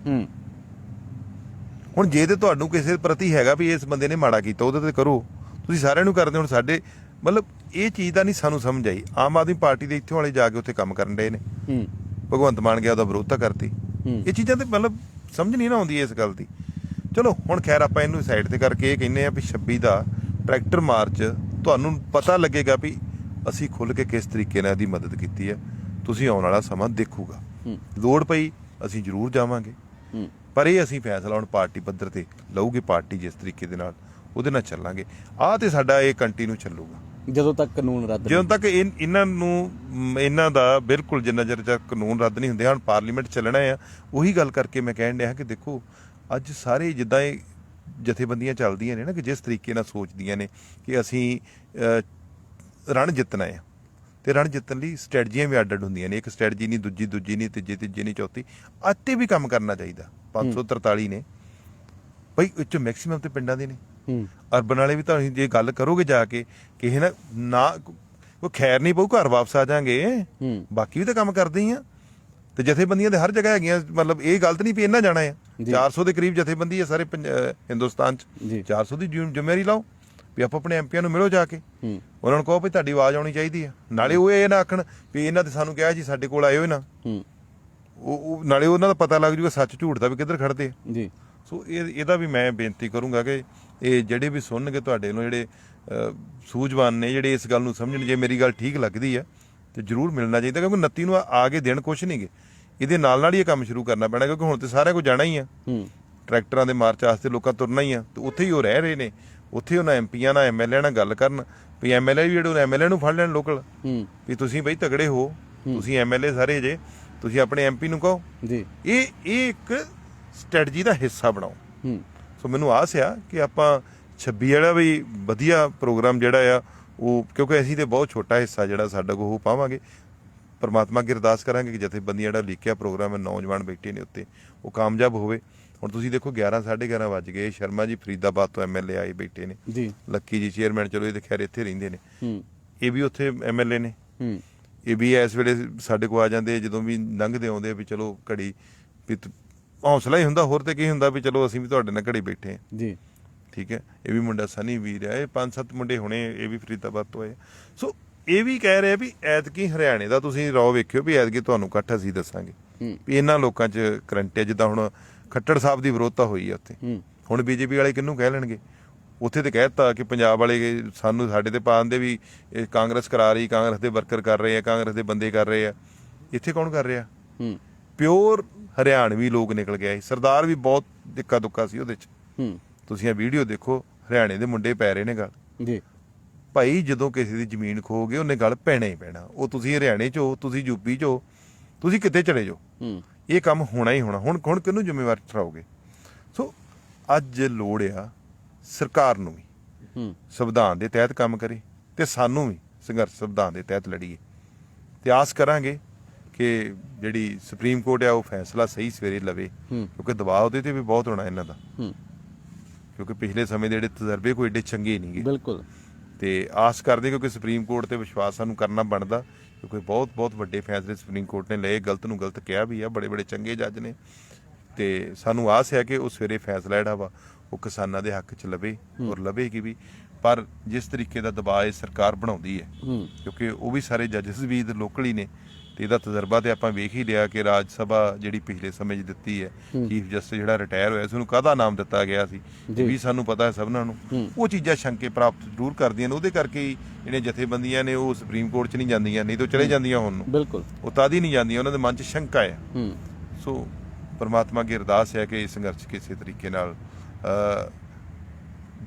ਹੁਣ ਜੇ ਤੇ ਤੁਹਾਨੂੰ ਕਿਸੇ ਪ੍ਰਤੀ ਹੈਗਾ ਵੀ ਇਸ ਬੰਦੇ ਨੇ ਮਾੜਾ ਕੀਤਾ, ਉਹਦੇ ਤੇ ਕਰੋ, ਤੁਸੀਂ ਸਾਰਿਆਂ ਨੂੰ ਕਰਦੇ। ਹੁਣ ਸਾਡੇ ਮਤਲਬ ਇਹ ਚੀਜ਼ ਦਾ ਨਹੀਂ ਸਾਨੂੰ ਸਮਝ ਆਈ। ਆਮ ਆਦਮੀ ਪਾਰਟੀ ਦੇ ਇੱਥੋਂ ਵਾਲੇ ਜਾ ਕੇ ਉੱਥੇ ਕੰਮ ਕਰਨ ਡਏ ਨੇ, ਭਗਵੰਤ ਮਾਨ ਗਿਆ ਉਹਦਾ ਵਿਰੋਧਤਾ ਕਰਤੀ। ਇਹ ਚੀਜ਼ਾਂ ਤੇ ਮਤਲਬ ਸਮਝ ਨਹੀਂ ਨਾ ਆਉਂਦੀ ਇਸ ਗੱਲ ਦੀ। ਚਲੋ ਹੁਣ ਖੈਰ ਆਪਾਂ ਇਹਨੂੰ ਸਾਈਡ ਤੇ ਕਰਕੇ ਇਹ ਕਹਿੰਦੇ ਆ ਵੀ 26 ਦਾ ਟਰੈਕਟਰ ਮਾਰਚ ਤੁਹਾਨੂੰ ਪਤਾ ਲੱਗੇਗਾ ਵੀ ਅਸੀਂ ਖੁੱਲ੍ਹ ਕੇ ਕਿਸ ਤਰੀਕੇ ਨਾਲ ਇਹਦੀ ਮਦਦ ਕੀਤੀ ਹੈ। ਤੁਸੀਂ ਆਉਣ ਵਾਲਾ ਸਮਾਂ ਦੇਖੂਗਾ, ਲੋੜ ਪਈ ਅਸੀਂ ਜ਼ਰੂਰ ਜਾਵਾਂਗੇ। ਪਰ ਇਹ ਅਸੀਂ ਫੈਸਲਾ ਹੁਣ ਪਾਰਟੀ ਪੱਧਰ ਤੇ ਲਊਗੀ, ਪਾਰਟੀ ਜਿਸ ਤਰੀਕੇ ਦੇ ਨਾਲ ਉਹਦੇ ਨਾਲ ਚੱਲਾਂਗੇ। ਆਹ ਤੇ ਸਾਡਾ ਇਹ ਕੰਟੀਨਿਊ ਚੱਲੂਗਾ ਜਦੋਂ ਤੱਕ ਕਾਨੂੰਨ ਰੱਦ ਜਦੋਂ ਤੱਕ ਇਹਨਾਂ ਦਾ ਬਿਲਕੁਲ ਜਿੰਨਾ ਚਿਰ ਕਾਨੂੰਨ ਰੱਦ ਨਹੀਂ ਹੁੰਦੇ। ਹੁਣ ਪਾਰਲੀਮੈਂਟ ਚੱਲਣਾ ਆ, ਉਹੀ ਗੱਲ ਕਰਕੇ ਮੈਂ ਕਹਿਣ ਡਿਆ ਕਿ ਦੇਖੋ ਅੱਜ ਸਾਰੇ ਜਿੱਦਾਂ ਇਹ ਜਥੇਬੰਦੀਆਂ ਚੱਲਦੀਆਂ ਨੇ ਨਾ, ਕਿ ਜਿਸ ਤਰੀਕੇ ਨਾਲ ਸੋਚਦੀਆਂ ਨੇ ਕਿ ਅਸੀਂ ਰਣ ਜਿੱਤਣਾ ਆ, ਤੇ ਰਣ ਜਿੱਤਣ ਲਈ ਸਟ੍ਰੈਟਜੀਆਂ ਵੀ ਅੱਡ ਹੁੰਦੀਆਂ ਨੇ। ਇੱਕ ਸਟ੍ਰੈਟਜੀ ਨਹੀਂ, ਦੂਜੀ ਨਹੀਂ, ਤੀਜੀ ਨਹੀਂ, ਚੌਥੀ। ਅੱਤੇ ਵੀ ਕੰਮ ਕਰਨਾ ਚਾਹੀਦਾ। 543 ਨੇ ਬਈ, ਇਹ 'ਚੋਂ ਮੈਕਸੀਮਮ ਤੇ ਪਿੰਡਾਂ ਦੇ ਨੇ। ਅਰਬਨ ਵਾਲੇ ਵੀ ਤਾਂ ਜੇ ਗੱਲ ਕਰੋਗੇ ਜਾ ਕੇ ਕਿਸੇ ਨਾ ਕੋਈ ਖੈਰ ਨਹੀਂ ਪਊ, ਘਰ ਵਾਪਸ ਆ ਜਾਾਂਗੇ। ਬਾਕੀ ਵੀ ਤਾਂ ਕੰਮ ਕਰਦੇ ਹੀ ਆ। ਤੇ ਜਥੇਬੰਦੀਆਂ ਦੇ ਹਰ ਜਗ੍ਹਾ ਹੈਗੀਆਂ, ਮਤਲਬ ਇਹ ਗਲਤ ਨਹੀਂ ਵੀ ਇਹਨਾਂ ਜਾਣਾ ਆ। 400 ਦੇ ਕਰੀਬ ਜਥੇਬੰਦੀ ਹੈ ਸਾਰੇ ਹਿੰਦੁਸਤਾਨ 'ਚ। 400 ਦੀ ਜ਼ਿੰਮੇਵਾਰੀ ਲਾਓ ਵੀ ਆਪੋ ਆਪਣੇ ਐਮਪੀਆਂ ਨੂੰ ਮਿਲੋ ਜਾ ਕੇ, ਉਹਨਾਂ ਨੂੰ ਕਹੋ ਵੀ ਤੁਹਾਡੀ ਆਵਾਜ਼ ਆਉਣੀ ਚਾਹੀਦੀ ਆ। ਨਾਲੇ ਉਹ ਇਹ ਨਾ ਆਖਣ ਵੀ ਇਹਨਾਂ ਤੇ ਸਾਨੂੰ ਕਿਹਾ ਜੀ ਸਾਡੇ ਕੋਲ ਆਇਓ ਨਾ, ਉਹ ਨਾਲੇ ਉਹਨਾਂ ਦਾ ਪਤਾ ਲੱਗ ਜੂਗਾ ਸੱਚ ਝੂਠ ਦਾ ਵੀ ਕਿੱਧਰ ਖੜਦੇ ਆ ਜੀ। ਸੋ ਇਹਦਾ ਵੀ ਮੈਂ ਬੇਨਤੀ ਕਰੂੰਗਾ ਕਿ ਇਹ ਜਿਹੜੇ ਵੀ ਸੁਣਨਗੇ ਤੁਹਾਡੇ ਨੂੰ, ਜਿਹੜੇ ਸੂਝਵਾਨ ਨੇ, ਜਿਹੜੇ ਇਸ ਗੱਲ ਨੂੰ ਸਮਝਣ, ਜੇ ਮੇਰੀ ਗੱਲ ਠੀਕ ਲੱਗਦੀ ਆ ਤੇ ਜ਼ਰੂਰ ਮਿਲਣਾ ਚਾਹੀਦਾ। ਕਿਉਂਕਿ 29 ਨੂੰ ਆ ਕੇ ਦਿਨ ਕੁਛ ਨਹੀਂ ਗੇ, ਇਹਦੇ ਨਾਲ ਹੀ ਇਹ ਕੰਮ ਸ਼ੁਰੂ ਕਰਨਾ ਪੈਣਾ। ਕਿਉਂਕਿ ਹੁਣ ਤੇ ਸਾਰਿਆਂ ਕੋਲ ਜਾਣਾ ਹੀ ਆ, ਟਰੈਕਟਰਾਂ ਦੇ ਮਾਰਚ ਵਾਸਤੇ ਲੋਕਾਂ ਤੁਰਨਾ ਹੀ ਆ, ਤੇ ਉੱਥੇ ਹੀ ਉਹ ਰਹਿ ਰਹੇ ਨੇ। ਉੱਥੇ ਉਹਨਾਂ ਐਮਪੀਆਂ ਨਾਲ ਐਮਐਲਏ ਨਾਲ ਗੱਲ ਕਰਨ ਵੀ ਐਮਐਲਏ ਵੀ ਜਿਹੜੇ ਐਮਐਲਏ ਨੂੰ ਫੜ ਲੈਣ ਲੋਕਲ, ਵੀ ਤੁਸੀਂ ਬਈ ਤਗੜੇ ਹੋ, ਤੁਸੀਂ ਐਮਐਲਏ ਸਾਰੇ ਜੇ, ਤੁਸੀਂ ਆਪਣੇ ਐਮਪੀ ਨੂੰ ਕਹੋ ਜੀ। ਇਹ ਇੱਕ ਸਟ੍ਰੈਟਜੀ ਦਾ ਹਿੱਸਾ ਬਣਾਓ। ਸੋ ਮੈਨੂੰ ਆਸ ਆ ਕਿ ਆਪਾਂ 26 ਵਾਲਾ ਵੀ ਵਧੀਆ ਪ੍ਰੋਗਰਾਮ ਜਿਹੜਾ ਆ ਉਹ, ਕਿਉਂਕਿ ਅਸੀਂ ਤੇ ਬਹੁਤ ਛੋਟਾ ਹਿੱਸਾ ਜਿਹੜਾ ਸਾਡਾ ਕੋ ਉਹ ਪਾਵਾਂਗੇ। ਪਰਮਾਤਮਾ ਅੱਗੇ ਅਰਦਾਸ ਕਰਾਂਗੇ ਕਿ ਜਥੇਬੰਦੀਆਂ ਜਿਹੜਾ ਲਿਖਿਆ ਪ੍ਰੋਗਰਾਮ ਹੈ, ਨੌਜਵਾਨ ਬੈਠੇ ਨੇ ਉੱਤੇ, ਉਹ ਕਾਮਯਾਬ ਹੋਵੇ। ਹੁਣ ਤੁਸੀਂ ਦੇਖੋ 11 11:30 ਵੱਜ ਗਏ। ਸ਼ਰਮਾ ਜੀ ਫਰੀਦਾਬਾਦ ਤੋਂ ਐਮਐਲਏ ਆਏ ਬੈਠੇ ਨੇ ਜੀ। ਲੱਕੀ ਜੀ ਚੇਅਰਮੈਨ, ਚਲੋ ਇਹ ਤਾਂ ਖੈਰ ਇੱਥੇ ਰਹਿੰਦੇ ਨੇ, ਇਹ ਵੀ ਉੱਥੇ ਐਮਐਲਏ ਨੇ। ਇਹ ਵੀ ਇਸ ਵੇਲੇ ਸਾਡੇ ਕੋਲ ਆ ਜਾਂਦੇ, ਜਦੋਂ ਵੀ ਲੰਘਦੇ ਆਉਂਦੇ ਵੀ ਚਲੋ ਘੜੀ ਵੀ ਹੌਸਲਾ ਹੀ ਹੁੰਦਾ, ਹੋਰ ਤੇ ਕੀ ਹੁੰਦਾ ਵੀ ਚਲੋ ਅਸੀਂ ਵੀ ਤੁਹਾਡੇ ਨਾਲ ਘੜੀ ਬੈਠੇ ਹਾਂ ਜੀ। ਠੀਕ ਹੈ। ਇਹ ਵੀ ਮੁੰਡਾ ਸਨੀ ਵੀਰ ਹੈ, ਇਹ 5-7 ਮੁੰਡੇ ਹੋਣੇ, ਇਹ ਵੀ ਫਰੀਦਾਬਾਦ ਤੋਂ ਆਏ। ਸੋ ਇਹ ਵੀ ਕਹਿ ਰਿਹਾ ਵੀ ਐਤਕੀ ਹਰਿਆਣੇ ਦਾ ਤੁਸੀਂ ਰੌ ਵੇਖਿਓ ਵੀ ਐਤਕੀ ਤੁਹਾਨੂੰ ਇਕੱਠ ਅਸੀਂ ਦੱਸਾਂਗੇ ਵੀ ਇਹਨਾਂ ਲੋਕਾਂ 'ਚ ਕਰੰਟ ਹੈ। ਜਿੱਦਾਂ ਹੁਣ ਖੱਟੜ ਸਾਹਿਬ ਦੀ ਵਿਰੋਧਤਾ ਹੋਈ ਹੈ ਉੱਥੇ, ਹੁਣ ਬੀਜੇਪੀ ਵਾਲੇ ਕਿਹਨੂੰ ਕਹਿ ਲੈਣਗੇ? ਉੱਥੇ ਤੇ ਕਹਿ ਦਿੱਤਾ ਕਿ ਪੰਜਾਬ ਵਾਲੇ ਸਾਨੂੰ ਸਾਡੇ ਤੇ ਪਾ ਦਿੰਦੇ ਵੀ ਇਹ ਕਾਂਗਰਸ ਕਰਾ ਰਹੀ, ਕਾਂਗਰਸ ਦੇ ਵਰਕਰ ਕਰ ਰਹੇ ਆ, ਕਾਂਗਰਸ ਦੇ ਬੰਦੇ ਕਰ ਰਹੇ ਆ। ਇੱਥੇ ਕੌਣ ਕਰ ਰਿਹਾ? ਪਿਓਰ ਹਰਿਆਣਵੀ ਲੋਕ ਨਿਕਲ ਗਿਆ। ਸਰਦਾਰ ਵੀ ਬਹੁਤ ਇੱਕਾ ਦੁੱਕਾ ਸੀ ਉਹਦੇ 'ਚ। ਤੁਸੀਂ ਇਹ ਵੀਡੀਓ ਦੇਖੋ, ਹਰਿਆਣੇ ਦੇ ਮੁੰਡੇ ਪੈ ਰਹੇ ਨੇ ਗੱਲ ਜੀ। ਭਾਈ ਜਦੋਂ ਕਿਸੇ ਦੀ ਜ਼ਮੀਨ ਖੋਗੇ ਉਹਨੇ ਗੱਲ ਪੈਣਾ ਹੀ ਪੈਣਾ। ਉਹ ਤੁਸੀਂ ਹਰਿਆਣੇ 'ਚ ਹੋ, ਤੁਸੀਂ ਯੂਪੀ 'ਚ ਹੋ, ਤੁਸੀਂ ਕਿਤੇ ਚਲੇ ਜਾਓ, ਇਹ ਕੰਮ ਹੋਣਾ ਹੀ ਹੋਣਾ। ਹੁਣ ਕਿਹਨੂੰ ਜ਼ਿੰਮੇਵਾਰ ਠਹਿਰਾਓਗੇ? ਸੋ ਅੱਜ ਲੋੜ ਆ ਸਰਕਾਰ ਨੂੰ ਵੀ ਸੰਵਿਧਾਨ ਦੇ ਤਹਿਤ ਕੰਮ ਕਰੇ, ਤੇ ਸਾਨੂੰ ਵੀ ਸੰਘਰਸ਼ ਸੰਵਿਧਾਨ ਦੇ ਤਹਿਤ ਲੜੀਏ। ਤੇ ਆਸ ਕਰਾਂਗੇ ਕਿ ਜਿਹੜੀ ਸੁਪਰੀਮ ਕੋਰਟ ਆ ਉਹ ਫੈਸਲਾ ਸਹੀ ਸਵੇਰੇ ਲਵੇ, ਕਿਉਂਕਿ ਦਬਾਅ ਉਹਦੇ ਤੇ ਵੀ ਬਹੁਤ ਹੋਣਾ ਇਹਨਾਂ ਦਾ। ਕਿਉਂਕਿ ਪਿਛਲੇ ਸਮੇਂ ਦੇ ਜਿਹੜੇ ਤਜਰਬੇ ਕੋਈ ਏਡੇ ਚੰਗੇ ਨਹੀਂ ਗੇ। ਬਿਲਕੁਲ। ਤੇ ਆਸ ਕਰਦੇ ਕਿਉਂਕਿ ਸੁਪਰੀਮ ਕੋਰਟ ਤੇ ਵਿਸ਼ਵਾਸ ਸਾਨੂੰ ਕਰਨਾ ਬਣਦਾ, ਕਿਉਂਕਿ ਬਹੁਤ ਵੱਡੇ ਫੈਸਲੇ ਸੁਪਰੀਮ ਕੋਰਟ ਨੇ ਲਏ। ਗਲਤ ਨੂੰ ਗਲਤ ਕਿਹਾ ਵੀ ਆ, ਬੜੇ ਚੰਗੇ ਜੱਜ ਨੇ। ਤੇ ਸਾਨੂੰ ਆਸ ਹੈ ਕਿ ਉਹ ਸਵੇਰੇ ਫੈਸਲਾ ਜਿਹੜਾ ਵਾ ਉਹ ਕਿਸਾਨਾਂ ਦੇ ਹੱਕ 'ਚ ਲਵੇ, ਔਰ ਲਵੇਗੀ ਵੀ। ਪਰ ਜਿਸ ਤਰੀਕੇ ਦਾ ਦਬਾਅ ਇਹ ਸਰਕਾਰ ਬਣਾਉਂਦੀ ਹੈ, ਕਿਉਂਕਿ ਉਹ ਵੀ ਸਾਰੇ ਜੱਜਸ ਵੀ ਲੋਕਲ ਹੀ ਨੇ, ਤੇ ਇਹਦਾ ਤਜਰਬਾ ਤੇ ਆਪਾਂ ਵੇਖ ਹੀ ਲਿਆ ਕਿ ਰਾਜ ਸਭਾ ਜਿਹੜੀ ਪਿਛਲੇ ਸਮੇਂ 'ਚ ਦਿੱਤੀ ਹੈ, ਚੀਫ ਜਸਟਿਸ ਜਿਹੜਾ ਰਿਟਾਇਰ ਹੋਇਆ ਸੀ ਉਹਨੂੰ ਕਾਹਦਾ ਨਾਮ ਦਿੱਤਾ ਗਿਆ ਸੀ ਵੀ ਸਾਨੂੰ ਪਤਾ ਹੈ ਸਭਨਾਂ ਨੂੰ। ਉਹ ਚੀਜ਼ਾਂ ਸ਼ੰਕੇ ਪ੍ਰਾਪਤ ਜ਼ਰੂਰ ਕਰਦੀਆਂ ਨੇ। ਉਹਦੇ ਕਰਕੇ ਹੀ ਜਿਹੜੀਆਂ ਜਥੇਬੰਦੀਆਂ ਨੇ ਉਹ ਸੁਪਰੀਮ ਕੋਰਟ 'ਚ ਨਹੀਂ ਜਾਂਦੀਆਂ, ਨਹੀਂ ਤਾਂ ਚਲੇ ਜਾਂਦੀਆਂ ਹੁਣ ਨੂੰ। ਬਿਲਕੁਲ। ਉਹ ਤਦ ਹੀ ਨਹੀਂ ਜਾਂਦੀਆਂ, ਉਹਨਾਂ ਦੇ ਮਨ 'ਚ ਸ਼ੰਕਾ ਹੈ। ਸੋ ਪਰਮਾਤਮਾ ਅੱਗੇ ਅਰਦਾਸ ਹੈ ਕਿ ਇਹ ਸੰਘਰਸ਼ ਕਿਸੇ ਤਰੀਕੇ ਨਾਲ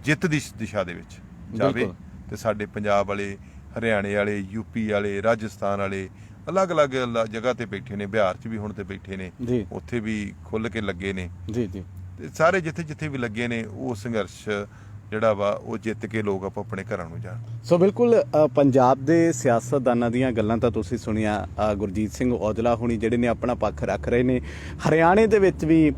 ਜਿੱਤ ਦੀ ਦਿਸ਼ਾ ਦੇ ਵਿੱਚ ਜਾਵੇ, ਤੇ ਸਾਡੇ ਪੰਜਾਬ ਵਾਲੇ, ਹਰਿਆਣੇ ਵਾਲੇ, ਯੂਪੀ ਵਾਲੇ, ਰਾਜਸਥਾਨ ਵਾਲੇ ਅਲੱਗ-ਅਲੱਗ ਜਗ੍ਹਾ ਤੇ ਬੈਠੇ ਨੇ, ਬਿਹਾਰ 'ਚ ਵੀ ਹੁਣ ਤੇ ਬੈਠੇ ਨੇ, ਉੱਥੇ ਵੀ ਖੁੱਲ ਕੇ ਲੱਗੇ ਨੇ ਜੀ। ਤੇ ਸਾਰੇ ਜਿੱਥੇ ਵੀ ਲੱਗੇ ਨੇ ਉਹ ਸੰਘਰਸ਼ ਜਿਹੜਾ ਵਾ ਉਹ ਜਿੱਤ ਕੇ ਲੋਕ ਆਪਣੇ ਘਰਾਂ ਨੂੰ ਜਾਣ। ਸੋ ਬਿਲਕੁਲ ਪੰਜਾਬ ਦੇ ਸਿਆਸਤਦਾਨਾਂ ਦੀਆਂ ਗੱਲਾਂ ਤਾਂ ਤੁਸੀਂ ਸੁਣੀਆਂ। ਗੁਰਜੀਤ ਸਿੰਘ ਔਜਲਾ ਹੁਣੀ ਜਿਹੜੇ ਨੇ ਆਪਣਾ ਪੱਖ ਰੱਖ ਰਹੇ ਨੇ। ਹਰਿਆਣੇ ਦੇ ਵਿੱਚ ਵੀ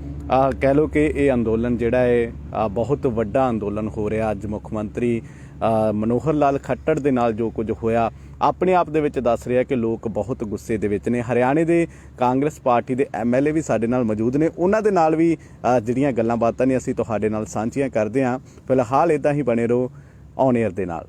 ਕਹਿ ਲਓ ਕਿ ਇਹ ਅੰਦੋਲਨ ਜਿਹੜਾ ਹੈ ਬਹੁਤ ਵੱਡਾ ਅੰਦੋਲਨ ਹੋ ਰਿਹਾ। ਅੱਜ ਮੁੱਖ ਮੰਤਰੀ ਮਨੋਹਰ ਲਾਲ ਖੱਟੜ ਦੇ ਨਾਲ ਜੋ ਕੁਝ ਹੋਇਆ ਆਪਣੇ ਆਪ ਦੇ ਵਿੱਚ ਦੱਸ ਰਿਹਾ ਕਿ ਲੋਕ ਬਹੁਤ ਗੁੱਸੇ ਦੇ ਵਿੱਚ ਨੇ। ਹਰਿਆਣੇ ਦੇ ਕਾਂਗਰਸ ਪਾਰਟੀ ਦੇ ਐਮਐਲਏ ਵੀ ਸਾਡੇ ਨਾਲ ਮੌਜੂਦ ਨੇ, ਉਹਨਾਂ ਦੇ ਨਾਲ ਵੀ ਜਿਹੜੀਆਂ ਗੱਲਾਂ ਬਾਤਾਂ ਨੇ ਅਸੀਂ ਤੁਹਾਡੇ ਨਾਲ ਸਾਂਝੀਆਂ ਕਰਦੇ ਹਾਂ। ਫਿਲਹਾਲ ਇੱਦਾਂ ਹੀ ਬਣੇ ਰਹੋ ਔਨ ਏਅਰ ਦੇ ਨਾਲ।